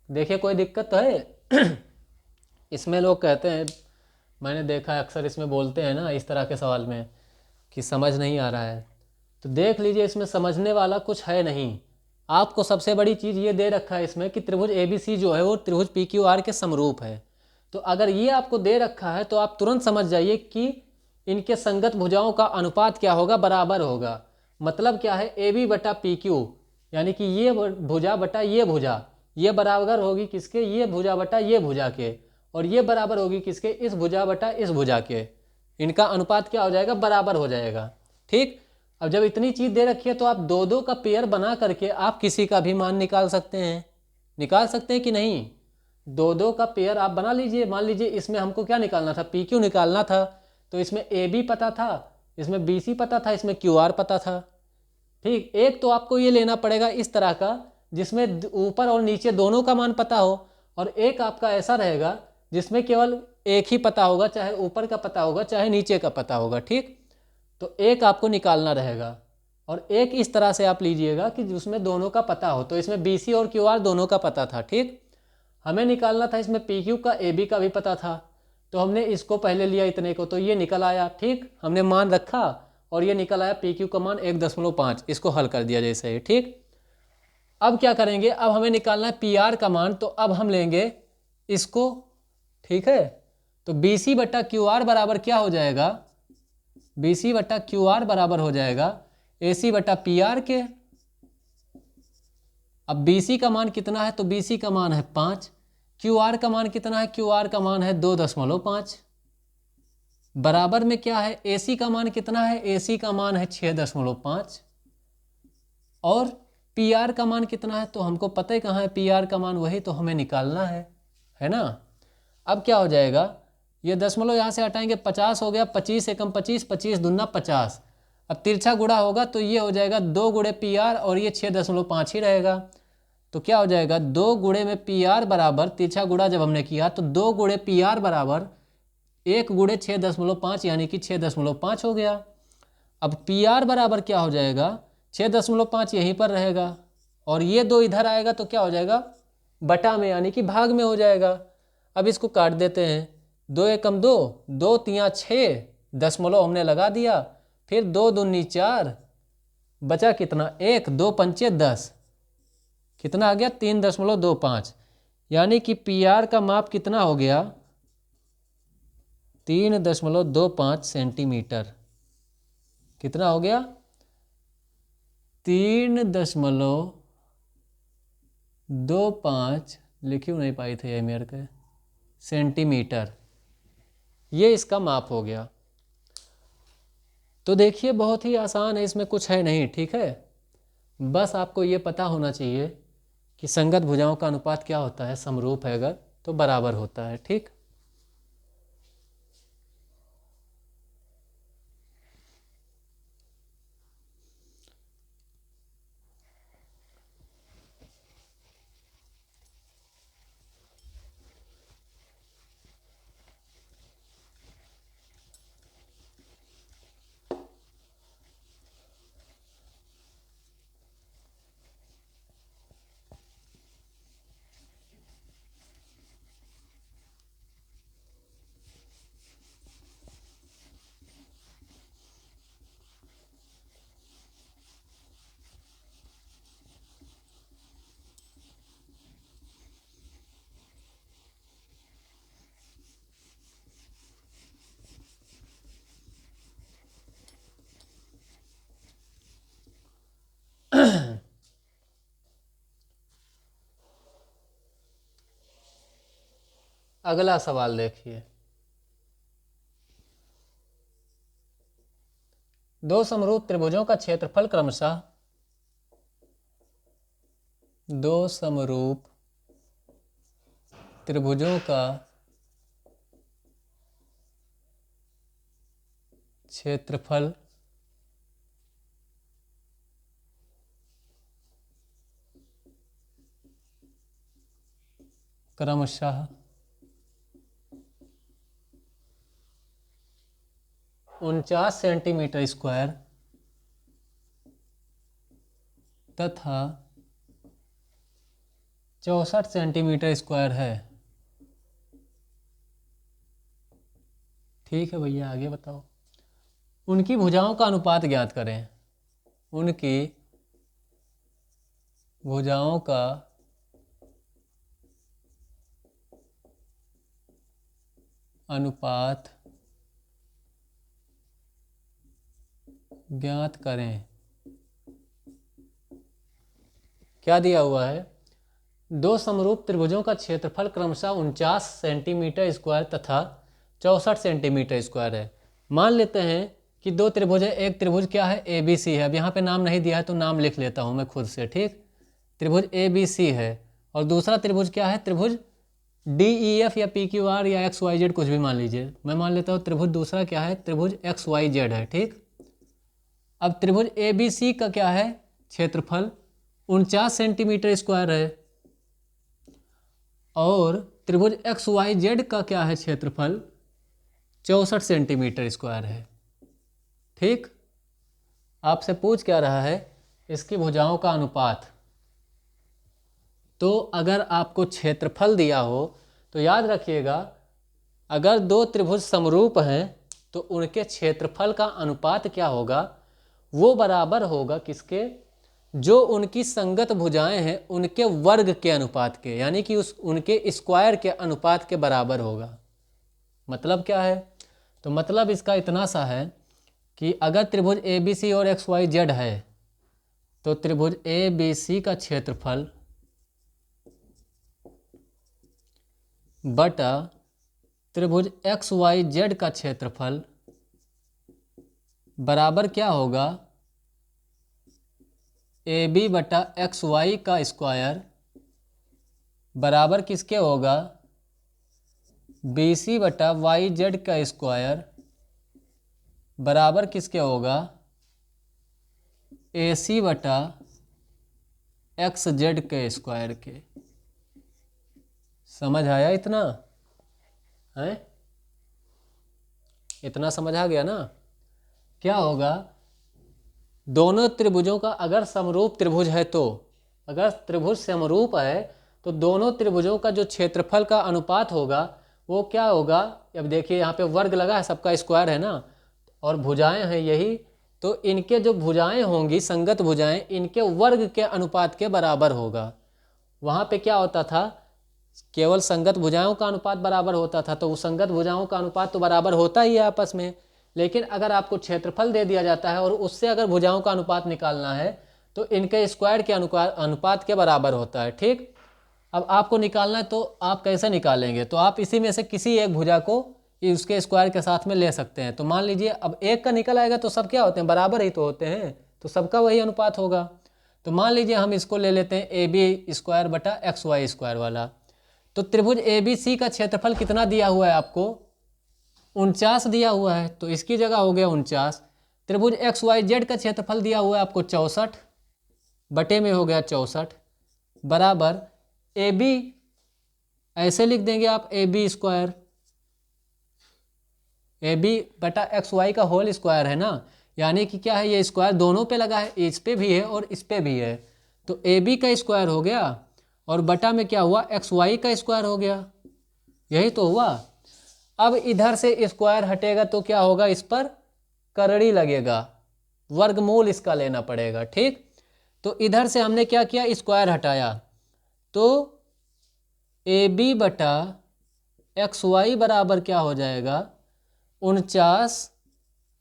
[SPEAKER 1] देखिए कोई दिक्कत तो है इसमें, लोग कहते हैं, मैंने देखा है अक्सर इसमें बोलते हैं ना इस तरह के सवाल में कि समझ नहीं आ रहा है, तो देख लीजिए इसमें समझने वाला कुछ है नहीं। आपको सबसे बड़ी चीज़ ये दे रखा है इसमें कि त्रिभुज ABC जो है वो त्रिभुज PQR के समरूप है। तो अगर ये आपको दे रखा है तो आप तुरंत समझ जाइए कि इनके संगत भुजाओं का अनुपात क्या होगा, बराबर होगा। मतलब क्या है, AB बटा PQ, यानी कि ये भुजा बटा ये भुजा, ये बराबर होगी किसके, ये भुजा बटा ये भुजा के, और ये बराबर होगी किसके, इस भुजा बटा इस भुजा के। इनका अनुपात क्या हो जाएगा, बराबर हो जाएगा। ठीक, अब जब इतनी चीज दे रखी है तो आप दो दो का पेयर बना करके आप किसी का भी मान निकाल सकते हैं। निकाल सकते हैं कि नहीं, दो दो का पेयर आप बना लीजिए। मान लीजिए इसमें हमको क्या निकालना था, पी क्यू निकालना था, तो इसमें ए बी पता था, इसमें बी सी पता था, इसमें क्यू आर पता था। ठीक, एक तो आपको ये लेना पड़ेगा इस तरह का जिसमें ऊपर और नीचे दोनों का मान पता हो, और एक आपका ऐसा रहेगा जिसमें केवल एक ही पता होगा, चाहे ऊपर का पता होगा चाहे नीचे का पता होगा। ठीक, तो एक आपको निकालना रहेगा, और एक इस तरह से आप लीजिएगा कि जिसमें दोनों का पता हो। तो इसमें बी सी और क्यू आर दोनों का पता था। ठीक, हमें निकालना था इसमें पी क्यू का, ए बी का भी पता था, तो हमने इसको पहले लिया इतने को, तो ये निकल आया। ठीक, हमने मान रखा और ये निकल आया पी क्यू का मान 1.5, इसको हल कर दिया जैसे ही। ठीक, अब क्या करेंगे, अब हमें निकालना है पी आर का मान, तो अब हम लेंगे इसको। ठीक है, तो बी सी बटा क्यू आर बराबर क्या हो जाएगा, बी सी बटा क्यू आर बराबर हो जाएगा ए सी बटा पी आर के। अब बी सी का मान कितना है, तो बी सी का मान है 5, क्यू आर का मान कितना है, क्यू आर का मान है 2.5, बराबर में क्या है, ए सी का मान कितना है, ए सी का मान है 6.5, और पी आर का मान कितना है, तो हमको पता ही कहाँ है पी आर का मान, वही तो हमें निकालना है ना। अब क्या हो जाएगा, ये दशमलव यहाँ से हटाएंगे, 50 हो गया, 25 एकम 25, 25 दूना 50। अब तिरछा गुणा होगा तो ये हो जाएगा 2 गुणे पी आर, और ये 6.5 ही रहेगा। तो क्या हो जाएगा 2 गुणे में पी आर बराबर, तिरछा गुणा जब हमने किया तो 2 गुणे पी आर बराबर 1 गुणे 6.5, यानी कि 6.5 हो गया। अब पी आर बराबर क्या हो जाएगा 6.5 यहीं पर रहेगा, और ये 2 इधर आएगा तो क्या हो जाएगा बटा में, यानी कि भाग में हो जाएगा। अब इसको काट देते हैं, 2 एकम 2, 2 तिया 6, दशमलव हमने लगा दिया, फिर 2 दूनी 4, बचा कितना 1, 2 पंचे 10, कितना आ गया 3.25, यानी कि पी आर का माप कितना हो गया 3.25 सेंटीमीटर। कितना हो गया 3.25, लिख क्यों नहीं पाई थे ये मेरे के, सेंटीमीटर, ये इसका माप हो गया। तो देखिए बहुत ही आसान है, इसमें कुछ है नहीं। ठीक है, बस आपको ये पता होना चाहिए कि संगत भुजाओं का अनुपात क्या होता है, समरूप है अगर तो बराबर होता है। ठीक, अगला सवाल देखिए, दो समरूप त्रिभुजों का क्षेत्रफल क्रमशः, दो समरूप त्रिभुजों का क्षेत्रफल क्रमशः 49 सेंटीमीटर स्क्वायर तथा 64 सेंटीमीटर स्क्वायर है। ठीक है भैया, आगे बताओ। उनकी भुजाओं का अनुपात ज्ञात करें। उनकी भुजाओं का अनुपात ज्ञात करें। क्या दिया हुआ है? दो समरूप त्रिभुजों का क्षेत्रफल क्रमशः 49 सेंटीमीटर स्क्वायर तथा 64 सेंटीमीटर स्क्वायर है। मान लेते हैं कि दो त्रिभुज है। एक त्रिभुज क्या है? ABC है। अब यहाँ पे नाम नहीं दिया है तो नाम लिख लेता हूँ मैं खुद से। ठीक, त्रिभुज ABC है। और दूसरा त्रिभुज क्या है? त्रिभुज DEF या PQR या XYZ, कुछ भी मान लीजिए। मैं मान लेता हूँ त्रिभुज दूसरा क्या है? त्रिभुज XYZ है। ठीक, अब त्रिभुज ABC का क्या है? क्षेत्रफल 49 सेंटीमीटर स्क्वायर है। और त्रिभुज XYZ का क्या है? क्षेत्रफल 64 सेंटीमीटर स्क्वायर है। ठीक, आपसे पूछ क्या रहा है? इसकी भुजाओं का अनुपात। तो अगर आपको क्षेत्रफल दिया हो तो याद रखिएगा, अगर दो त्रिभुज समरूप हैं तो उनके क्षेत्रफल का अनुपात क्या होगा? वो बराबर होगा किसके? जो उनकी संगत भुजाएं हैं उनके वर्ग के अनुपात के, यानी कि उनके स्क्वायर के अनुपात के बराबर होगा। मतलब क्या है? तो मतलब इसका इतना सा है कि अगर त्रिभुज ABC और XYZ है तो त्रिभुज ABC का क्षेत्रफल बटा त्रिभुज XYZ का क्षेत्रफल बराबर क्या होगा? AB बटा XY का स्क्वायर बराबर किसके होगा? BC बटा YZ का स्क्वायर बराबर किसके होगा? AC बटा XZ के स्क्वायर के। समझ आया इतना? है, इतना समझ आ गया ना? क्या होगा? दोनों त्रिभुजों का अगर समरूप त्रिभुज है तो, अगर त्रिभुज समरूप है तो दोनों त्रिभुजों का जो क्षेत्रफल का अनुपात होगा वो क्या होगा? अब देखिए यहाँ पे वर्ग लगा है, सबका स्क्वायर है ना, और भुजाएं हैं यही, तो इनके जो भुजाएं होंगी, संगत भुजाएं, इनके वर्ग के अनुपात के बराबर होगा। वहाँ पे क्या होता था? केवल संगत भुजाओं का अनुपात बराबर होता था, तो वो संगत भुजाओं का अनुपात तो बराबर होता ही है आपस में। लेकिन अगर आपको क्षेत्रफल दे दिया जाता है और उससे अगर भुजाओं का अनुपात निकालना है तो इनके स्क्वायर के अनुपात के बराबर होता है। ठीक, अब आपको निकालना है तो आप कैसे निकालेंगे? तो आप इसी में से किसी एक भुजा को उसके स्क्वायर के साथ में ले सकते हैं। तो मान लीजिए अब एक का निकल आएगा तो सब क्या होते हैं? बराबर ही तो होते हैं, तो सबका वही अनुपात होगा। तो मान लीजिए हम इसको ले लेते हैं AB स्क्वायर बटा XY स्क्वायर वाला। तो त्रिभुज ABC का क्षेत्रफल कितना दिया हुआ है आपको? 49 दिया हुआ है, तो इसकी जगह हो गया 49। त्रिभुज XYZ का क्षेत्रफल दिया हुआ है आपको 64, बटे में हो गया 64 बराबर AB, ऐसे लिख देंगे आप AB स्क्वायर, AB बटा XY का होल स्क्वायर है ना, यानी कि क्या है? ये स्क्वायर दोनों पे लगा है, इस पे भी है और इस पे भी है, तो AB का स्क्वायर हो गया और बटा में क्या हुआ? XY का स्क्वायर हो गया। यही तो हुआ। अब इधर से स्क्वायर हटेगा तो क्या होगा? इस पर करड़ी लगेगा, वर्गमूल इसका लेना पड़ेगा। ठीक, तो इधर से हमने क्या किया? स्क्वायर हटाया, तो AB बटा XY बराबर क्या हो जाएगा? 49।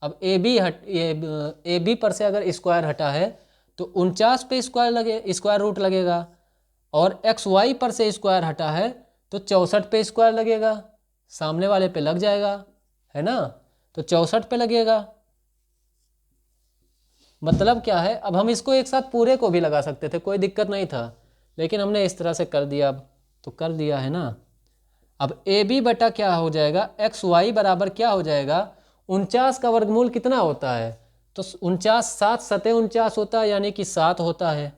[SPEAKER 1] अब AB पर से अगर स्क्वायर हटा है तो 49 पे स्क्वायर रूट लगेगा, और XY पर से स्क्वायर हटा है तो 64 पे स्क्वायर लगेगा, सामने वाले पे लग जाएगा, है ना। तो 64 पे लगेगा, मतलब क्या है, अब हम इसको एक साथ पूरे को भी लगा सकते थे, कोई दिक्कत नहीं था, लेकिन हमने इस तरह से कर दिया, अब तो कर दिया है ना। अब ए बी बटा क्या हो जाएगा, एक्स वाई बराबर क्या हो जाएगा, 49 का वर्गमूल कितना होता है, तो 49, 7 सतह 49 होता है, यानी कि 7 होता है,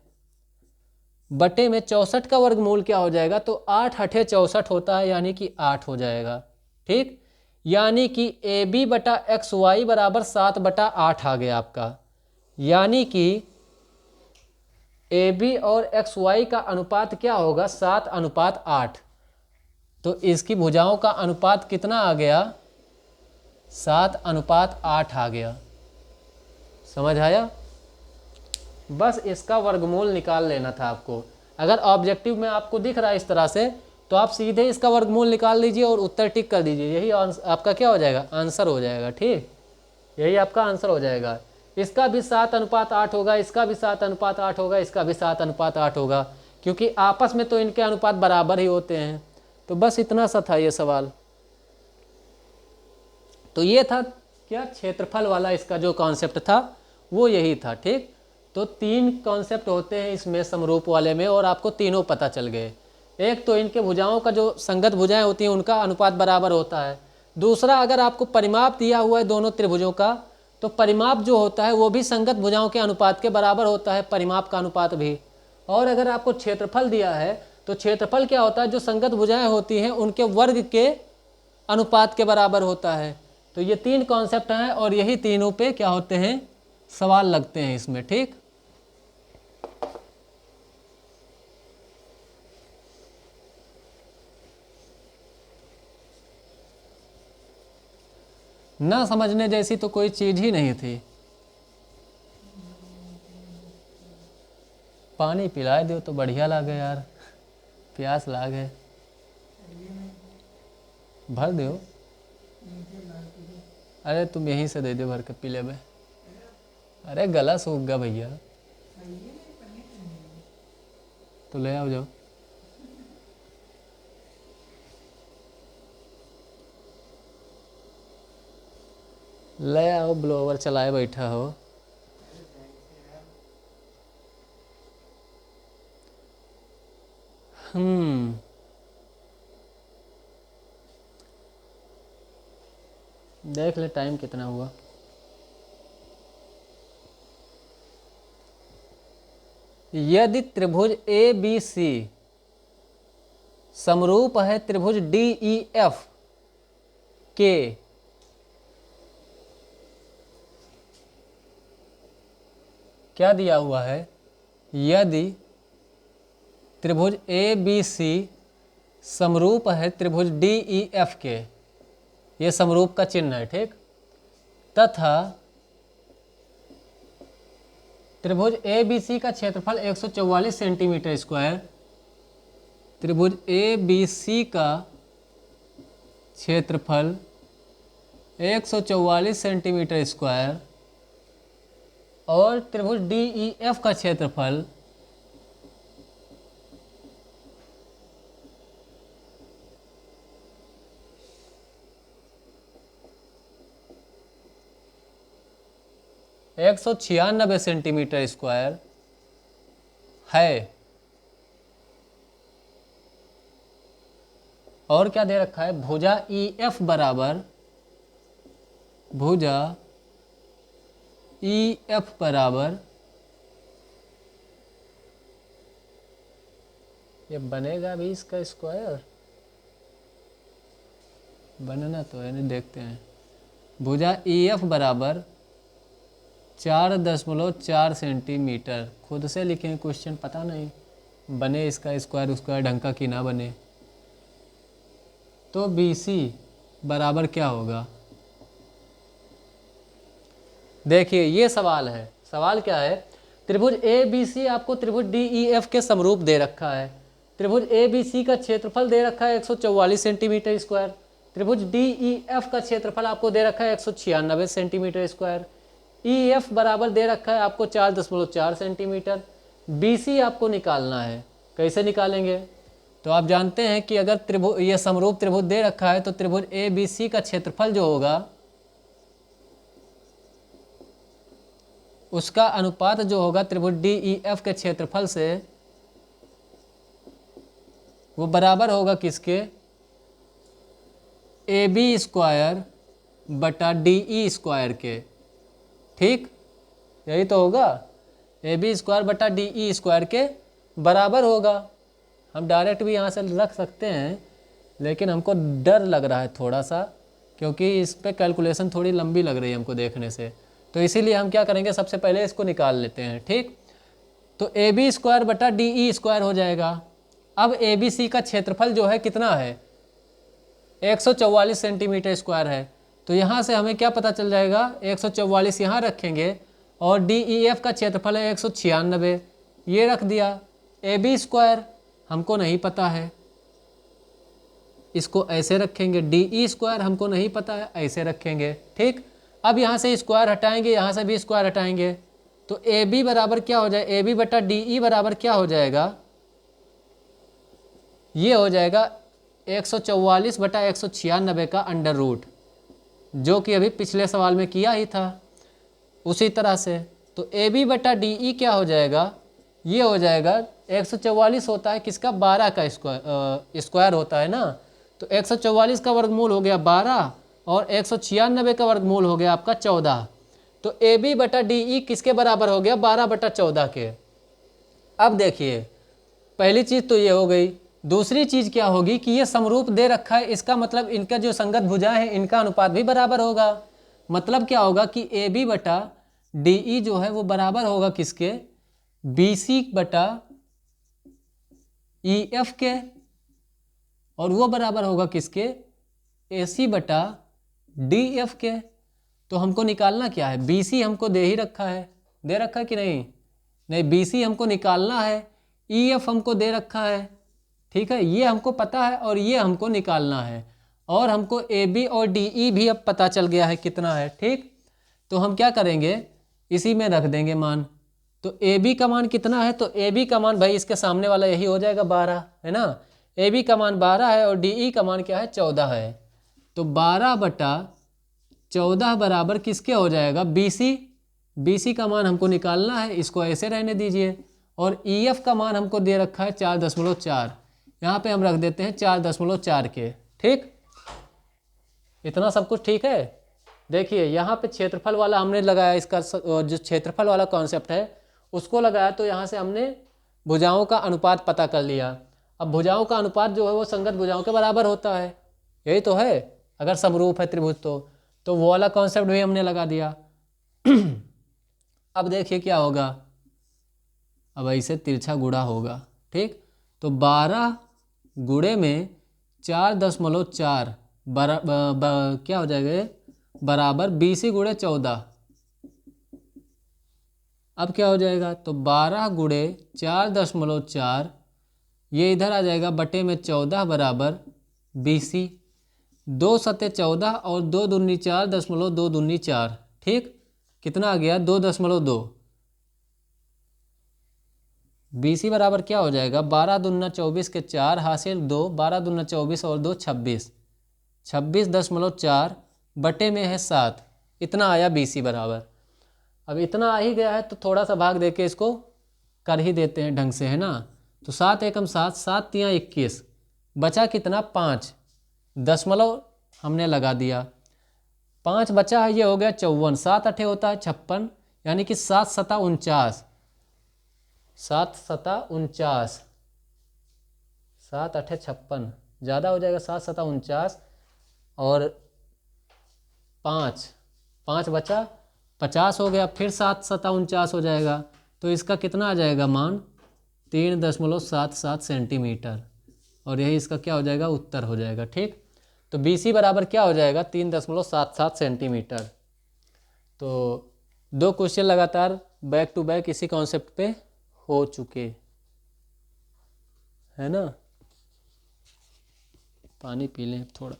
[SPEAKER 1] बटे में 64 का वर्गमूल क्या हो जाएगा, तो 8 अठे 64 होता है, यानी कि 8 हो जाएगा। ठीक, यानी कि ए बी बटा एक्स वाई बराबर 7 बटा 8 आ गया आपका, यानी कि ए बी और एक्स वाई का अनुपात क्या होगा, 7:8। तो इसकी भुजाओं का अनुपात कितना आ गया, 7:8 आ गया। समझ आया, बस इसका वर्गमूल निकाल लेना था आपको। अगर ऑब्जेक्टिव में आपको दिख रहा है इस तरह से, तो आप सीधे इसका वर्गमूल निकाल लीजिए और उत्तर टिक कर दीजिए, यही आपका क्या हो जाएगा, आंसर हो जाएगा। ठीक, यही आपका आंसर हो जाएगा। इसका भी 7:8 होगा, इसका भी 7:8 होगा, इसका भी 7:8 होगा, क्योंकि आपस में तो इनके अनुपात बराबर ही होते हैं। तो बस इतना सा था ये सवाल। तो ये था क्या, क्षेत्रफल वाला इसका जो कॉन्सेप्ट था वो यही था। ठीक, तो 3 कॉन्सेप्ट होते हैं इसमें समरूप वाले में, और आपको तीनों पता चल गए। एक तो इनके भुजाओं का जो संगत भुजाएं होती हैं उनका अनुपात बराबर होता है। दूसरा, अगर आपको परिमाप दिया हुआ है दोनों त्रिभुजों का, तो परिमाप जो होता है वो भी संगत भुजाओं के अनुपात के बराबर होता है, परिमाप का अनुपात भी। और अगर आपको क्षेत्रफल दिया है, तो क्षेत्रफल क्या होता है, जो संगत भुजाएं होती हैं उनके वर्ग के अनुपात के बराबर होता है। तो ये 3 कॉन्सेप्ट हैं, और यही तीनों पे क्या होते हैं, सवाल लगते हैं इसमें। ठीक, ना समझने जैसी तो कोई चीज ही नहीं थी। पानी पिलाए दो तो बढ़िया लागे यार, प्यास लागे, भर दो। अरे तुम यहीं से दे दो भर के पी ले बे। अरे गला सूख गया भैया, तो ले आओ जाओ। ले आओ, ब्लोवर चलाए बैठा हो। देख ले टाइम कितना हुआ। यदि त्रिभुज ए बी सी समरूप है त्रिभुज डी ई एफ के, क्या दिया हुआ है, यदि त्रिभुज ए बी सी समरूप है त्रिभुज डी ई एफ के, ये समरूप का चिन्ह है। ठीक, तथा त्रिभुज ए बी सी का क्षेत्रफल 144 सेंटीमीटर स्क्वायर, त्रिभुज ए बी सी का क्षेत्रफल 144 सेंटीमीटर स्क्वायर, और त्रिभुज डी ई एफ का क्षेत्रफल 196 सेंटीमीटर स्क्वायर है। और क्या दे रखा है, भुजा ई एफ बराबर, भुजा ई एफ बराबर, ये बनेगा भी इसका स्क्वायर, बनना तो है नहीं, देखते हैं। भुजा ई एफ बराबर 4.4 सेंटीमीटर, खुद से लिखें क्वेश्चन, पता नहीं बने इसका स्क्वायर उसका ढंग का कि ना बने। तो बी सी बराबर क्या होगा, देखिए ये सवाल है। सवाल क्या है, त्रिभुज ए बी सी आपको त्रिभुज डी ई एफ के समरूप दे रखा है। त्रिभुज ए बी सी का क्षेत्रफल दे रखा है 144 सेंटीमीटर स्क्वायर, त्रिभुज डी ई एफ का क्षेत्रफल आपको दे रखा है 196 सेंटीमीटर स्क्वायर, ई एफ बराबर दे रखा है आपको 4.4 सेंटीमीटर। बी सी आपको निकालना है, कैसे निकालेंगे, तो आप जानते हैं कि अगर त्रिभुज, ये समरूप त्रिभुज दे रखा है तो त्रिभुज ए बी सी का क्षेत्रफल जो होगा उसका अनुपात जो होगा त्रिभुज डी ई एफ के क्षेत्रफल से वो बराबर होगा किसके, ए बी स्क्वायर बटा डी ई स्क्वायर के। ठीक, यही तो होगा, ए बी स्क्वायर बटा डी ई स्क्वायर के बराबर होगा। हम डायरेक्ट भी यहाँ से रख सकते हैं, लेकिन हमको डर लग रहा है थोड़ा सा, क्योंकि इस पे कैलकुलेशन थोड़ी लंबी लग रही है हमको देखने से, तो इसीलिए हम क्या करेंगे, सबसे पहले इसको निकाल लेते हैं। ठीक, तो ए बी स्क्वायर बटा डी ई स्क्वायर हो जाएगा। अब ए बी सी का क्षेत्रफल जो है कितना है, 144 सेंटीमीटर स्क्वायर है। तो यहाँ से हमें क्या पता चल जाएगा, 144 यहाँ रखेंगे और डी ई एफ का क्षेत्रफल है 196, ये रख दिया। ए बी स्क्वायर हमको नहीं पता है, इसको ऐसे रखेंगे। डी ई स्क्वायर हमको नहीं पता है, ऐसे रखेंगे। ठीक, अब यहाँ से स्क्वायर हटाएंगे, यहाँ से भी स्क्वायर हटाएंगे, तो ए बी बराबर क्या हो जाए, ए बी बटा डी ई बराबर क्या हो जाएगा, ये हो जाएगा 144 बटा 196 का अंडर रूट, जो कि अभी पिछले सवाल में किया ही था उसी तरह से। तो ए बी बटा डी ई क्या हो जाएगा, ये हो जाएगा 144 होता है किसका, 12 का स्क्वायर होता है ना, तो 144 का वर्गमूल हो गया 12 और 196 का वर्गमूल हो गया आपका 14। तो ए बी बटा डी ई किसके बराबर हो गया, 12 बटा 14 के। अब देखिए, पहली चीज़ तो ये हो गई। दूसरी चीज़ क्या होगी कि ये समरूप दे रखा है, इसका मतलब इनका जो संगत भुजाएं हैं इनका अनुपात भी बराबर होगा। मतलब क्या होगा कि ए बी बटा डी ई जो है वो बराबर होगा किसके, बी सी बटा ई एफ के, और वो बराबर होगा किसके, ए सी बटा डी एफ के। तो हमको निकालना क्या है, बी सी हमको दे ही रखा है, दे रखा है कि नहीं, नहीं बी सी हमको निकालना है, ई एफ हमको दे रखा है। ठीक है, ये हमको पता है और ये हमको निकालना है, और हमको ए बी और डी ई भी अब पता चल गया है कितना है। ठीक, तो हम क्या करेंगे, इसी में रख देंगे मान। तो ए बी का मान कितना है, तो ए बी का मान भाई इसके सामने वाला यही हो जाएगा 12, है ना। ए बी का मान 12 है और डी ई का मान क्या है, 14 है। तो 12 बटा 14 बराबर किसके हो जाएगा, बी सी। बी सी का मान हमको निकालना है, इसको ऐसे रहने दीजिए। और ई एफ का मान हमको दे रखा है 4.4, यहाँ पे हम रख देते हैं 4.4 के। ठीक, इतना सब कुछ ठीक है। देखिए यहाँ पे क्षेत्रफल वाला हमने लगाया, इसका जो क्षेत्रफल वाला कॉन्सेप्ट है उसको लगाया, तो यहाँ से हमने भुजाओं का अनुपात पता कर लिया। अब भुजाओं का अनुपात जो है वो संगत भुजाओं के बराबर होता है, यही तो है अगर समरूप है त्रिभुज तो वो वाला कॉन्सेप्ट भी हमने लगा दिया। अब देखिए क्या होगा, अब ऐसे तिरछा गुणा होगा। ठीक, तो 12 गुणे में 4.4 क्या हो जाएगा, बराबर बी सी गुणे 14। अब क्या हो जाएगा, तो 12 गुणे 4.4, ये इधर आ जाएगा बटे में 14 बराबर बी सी। 2 सत्ते 14 और 2 दूनी 4.2 दूनी 4। ठीक, कितना आ गया, 2.2। बी सी बराबर क्या हो जाएगा, 12 दूना 24 के 4 हासिल 2, 12 दूना 24 और 2 26, 26.4 बटे में है 7। इतना आया बी सी बराबर। अब इतना आ ही गया है तो थोड़ा सा भाग देके इसको कर ही देते हैं ढंग से, है ना। तो 7 एकम 7, 7 तियाँ 21, बचा कितना 5, दशमलव हमने लगा दिया, 5 बचा है, ये हो गया 54। 7 अठे होता है 56, यानी कि 7 सता 49, 7 सता 49, 7 अठे 56, ज़्यादा हो जाएगा, 7 सता 49 और 5 बचा 50 हो गया, फिर 7 सता 49 हो जाएगा। तो इसका कितना आ जाएगा मान, 3.77 सेंटीमीटर, और यही इसका क्या हो जाएगा, उत्तर हो जाएगा। ठीक, तो बी सी बराबर क्या हो जाएगा, 3.77 सेंटीमीटर। तो 2 क्वेश्चन लगातार बैक टू बैक इसी कॉन्सेप्ट पे हो चुके, है ना। पानी पी लें थोड़ा।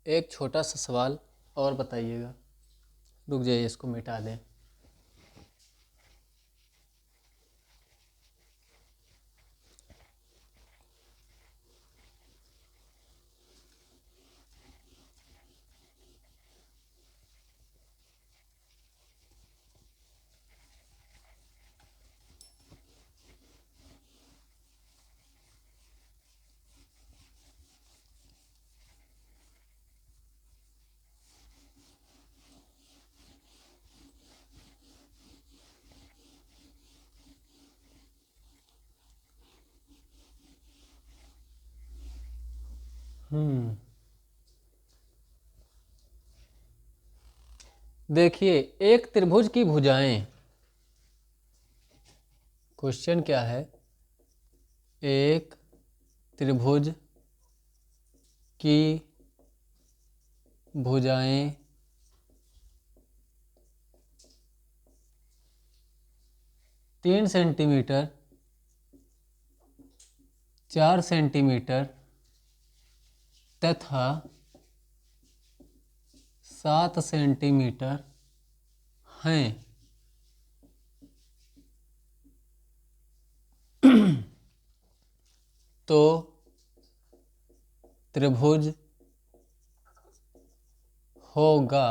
[SPEAKER 1] एक छोटा सा सवाल और बताइएगा। रुक जाइए, इसको मिटा दें। देखिए, एक त्रिभुज की भुजाएं, क्वेश्चन क्या है, एक त्रिभुज की भुजाएं 3 सेंटीमीटर, 4 सेंटीमीटर तथा 7 सेंटीमीटर हैं। तो त्रिभुज होगा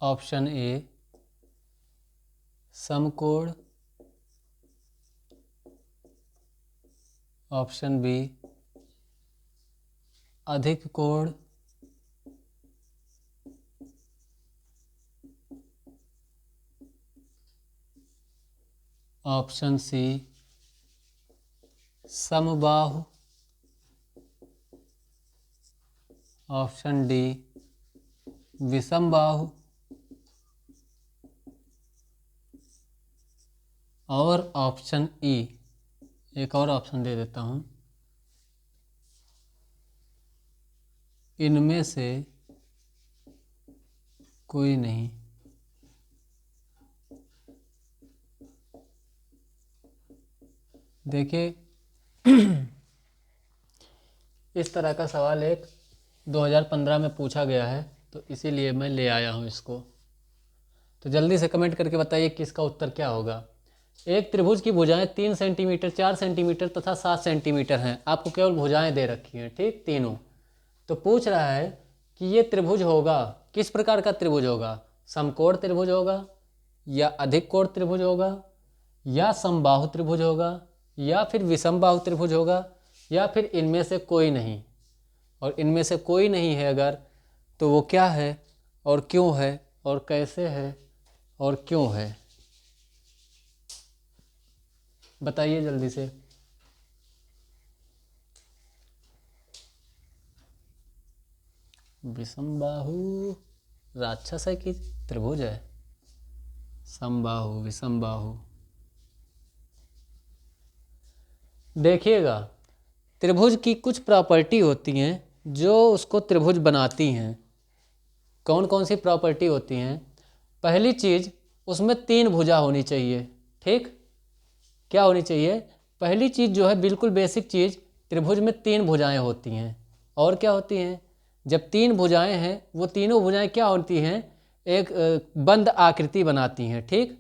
[SPEAKER 1] ऑप्शन ए समकोण, ऑप्शन बी अधिक कोण, ऑप्शन सी समबाहु, ऑप्शन डी विषमबाहु, और ऑप्शन ई, एक और ऑप्शन दे देता हूं, इनमें से कोई नहीं। देखिए, इस तरह का सवाल एक 2015 में पूछा गया है, तो इसीलिए मैं ले आया हूं इसको। तो जल्दी से कमेंट करके बताइए कि इसका उत्तर क्या होगा। एक त्रिभुज की भुजाएं 3 सेंटीमीटर, 4 सेंटीमीटर तथा 7 सेंटीमीटर हैं। आपको केवल भुजाएं दे रखी हैं, ठीक, तीनों। तो पूछ रहा है कि ये त्रिभुज होगा, किस प्रकार का त्रिभुज होगा, समकोण त्रिभुज होगा, या अधिक कोण त्रिभुज होगा, या समबाहु त्रिभुज होगा, या फिर विषमबाहु त्रिभुज होगा, या फिर इनमें से कोई नहीं। और इनमें से कोई नहीं है अगर, तो वो क्या है और क्यों है और कैसे है और क्यों है, बताइए जल्दी से। विषमबाहु राक्षस है कि त्रिभुज है? समबाहु, विषमबाहु। देखिएगा, त्रिभुज की कुछ प्रॉपर्टी होती हैं जो उसको त्रिभुज बनाती हैं। कौन कौन सी प्रॉपर्टी होती हैं? पहली चीज़, उसमें 3 भुजा होनी चाहिए, ठीक। क्या होनी चाहिए? पहली चीज़ जो है, बिल्कुल बेसिक चीज़, त्रिभुज में 3 भुजाएं होती हैं। और क्या होती हैं? जब 3 भुजाएं हैं, वो तीनों भुजाएं क्या होती हैं? एक बंद आकृति बनाती हैं, ठीक।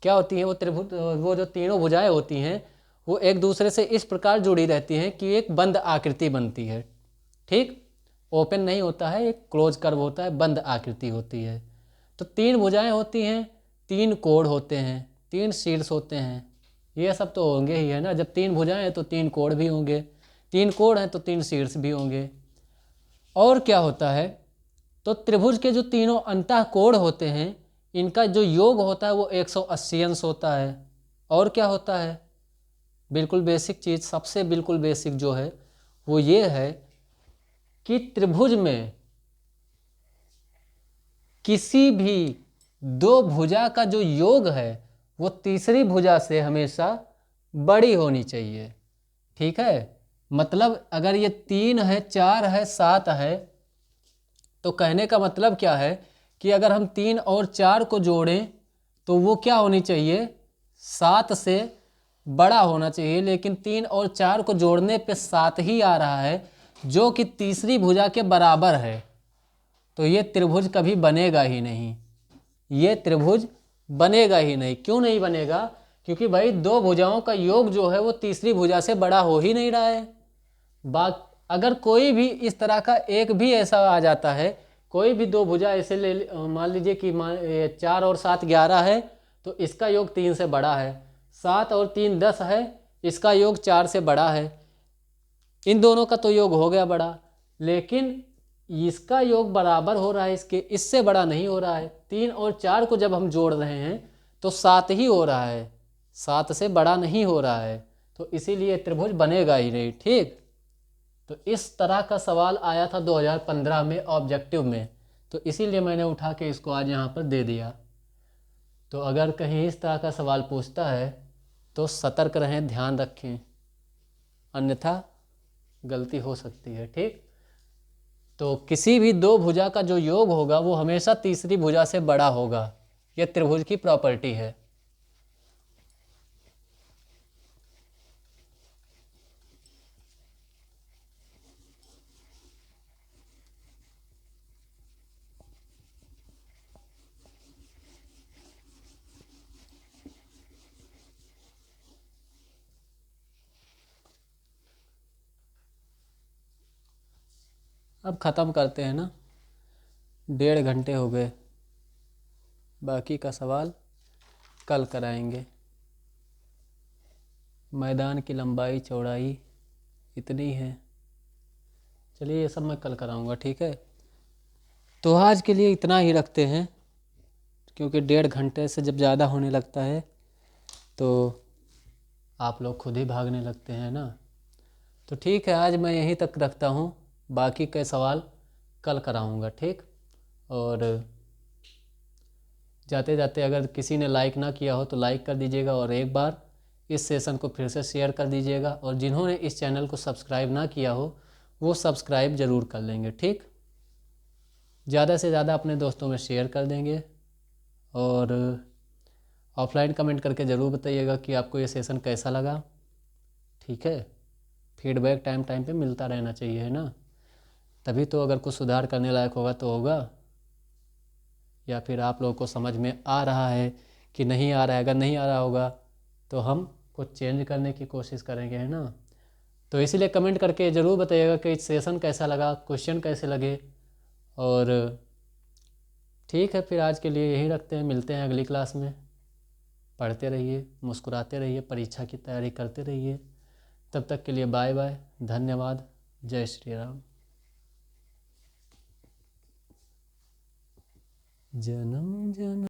[SPEAKER 1] क्या होती हैं वो त्रिभुज? वो जो तीनों भुजाएं होती हैं, वो एक दूसरे से इस प्रकार जुड़ी रहती हैं कि एक बंद आकृति बनती है, ठीक। ओपन नहीं होता है, एक क्लोज कर्व होता है, बंद आकृति होती है। तो 3 भुजाएं होती हैं, 3 कोण होते हैं, 3 शीर्ष होते हैं। ये सब तो होंगे ही, है ना। जब 3 भुजाएं हैं तो 3 कोण भी होंगे, 3 कोण हैं तो 3 शीर्ष भी होंगे। और क्या होता है? तो त्रिभुज के जो तीनों अंतः कोण होते हैं, इनका जो योग होता है वो 180 अंश होता है। और क्या होता है? बिल्कुल बेसिक चीज़, सबसे बिल्कुल बेसिक जो है वो ये है कि त्रिभुज में किसी भी 2 भुजा का जो योग है वो तीसरी भुजा से हमेशा बड़ी होनी चाहिए, ठीक है। मतलब अगर ये 3 है, 4 है, 7 है, तो कहने का मतलब क्या है कि अगर हम 3 और 4 को जोड़ें तो वो क्या होनी चाहिए? 7 से बड़ा होना चाहिए, लेकिन 3 और 4 को जोड़ने पे 7 ही आ रहा है, जो कि तीसरी भुजा के बराबर है। तो ये त्रिभुज कभी बनेगा ही नहीं, ये त्रिभुज बनेगा ही नहीं। क्यों नहीं बनेगा? क्योंकि भाई दो भुजाओं का योग जो है वो तीसरी भुजा से बड़ा हो ही नहीं रहा है। अगर कोई भी इस तरह का एक भी ऐसा आ जाता है, कोई भी दो भुजा ऐसे मान लीजिए कि 4 और 7 11 है, तो इसका योग 3 से बड़ा है। 7 और 3 10 है, इसका योग 4 से बड़ा है। इन दोनों का तो योग हो गया बड़ा, लेकिन इसका योग बराबर हो रहा है इसके, इससे बड़ा नहीं हो रहा है। 3 और 4 को जब हम जोड़ रहे हैं तो 7 ही हो रहा है, 7 से बड़ा नहीं हो रहा है। तो इसीलिए त्रिभुज बनेगा ही नहीं। ठीक, तो इस तरह का सवाल आया था 2015 में ऑब्जेक्टिव में, तो इसीलिए मैंने उठा के इसको आज यहाँ पर दे दिया। तो अगर कहीं इस तरह का सवाल पूछता है तो सतर्क रहें, ध्यान रखें, अन्यथा गलती हो सकती है। ठीक, तो किसी भी दो भुजा का जो योग होगा वो हमेशा तीसरी भुजा से बड़ा होगा, यह त्रिभुज की प्रॉपर्टी है। अब ख़त्म करते हैं ना, 1.5 घंटे हो गए, बाकी का सवाल कल कराएंगे। मैदान की लंबाई चौड़ाई इतनी है, चलिए ये सब मैं कल कराऊंगा। ठीक है, तो आज के लिए इतना ही रखते हैं, क्योंकि 1.5 घंटे से जब ज़्यादा होने लगता है तो आप लोग खुद ही भागने लगते हैं ना। तो ठीक है, आज मैं यहीं तक रखता हूँ, बाकी के सवाल कल कराऊंगा। ठीक, और जाते जाते अगर किसी ने लाइक ना किया हो तो लाइक कर दीजिएगा, और एक बार इस सेशन को फिर से शेयर कर दीजिएगा, और जिन्होंने इस चैनल को सब्सक्राइब ना किया हो वो सब्सक्राइब ज़रूर कर लेंगे। ठीक, ज़्यादा से ज़्यादा अपने दोस्तों में शेयर कर देंगे, और ऑफलाइन कमेंट करके ज़रूर बताइएगा कि आपको ये सेशन कैसा लगा। ठीक है, फीडबैक टाइम टाइम पे मिलता रहना चाहिए, है ना, तभी तो अगर कुछ सुधार करने लायक होगा तो होगा, या फिर आप लोगों को समझ में आ रहा है कि नहीं आ रहा है। अगर नहीं आ रहा होगा तो हम कुछ चेंज करने की कोशिश करेंगे, है ना। तो इसीलिए कमेंट करके ज़रूर बताइएगा कि सेशन कैसा लगा, क्वेश्चन कैसे लगे। और ठीक है, फिर आज के लिए यही रखते हैं, मिलते हैं अगली क्लास में। पढ़ते रहिए, मुस्कुराते रहिए, परीक्षा की तैयारी करते रहिए। तब तक के लिए बाय बाय, धन्यवाद, जय श्री राम। जन्म जन्म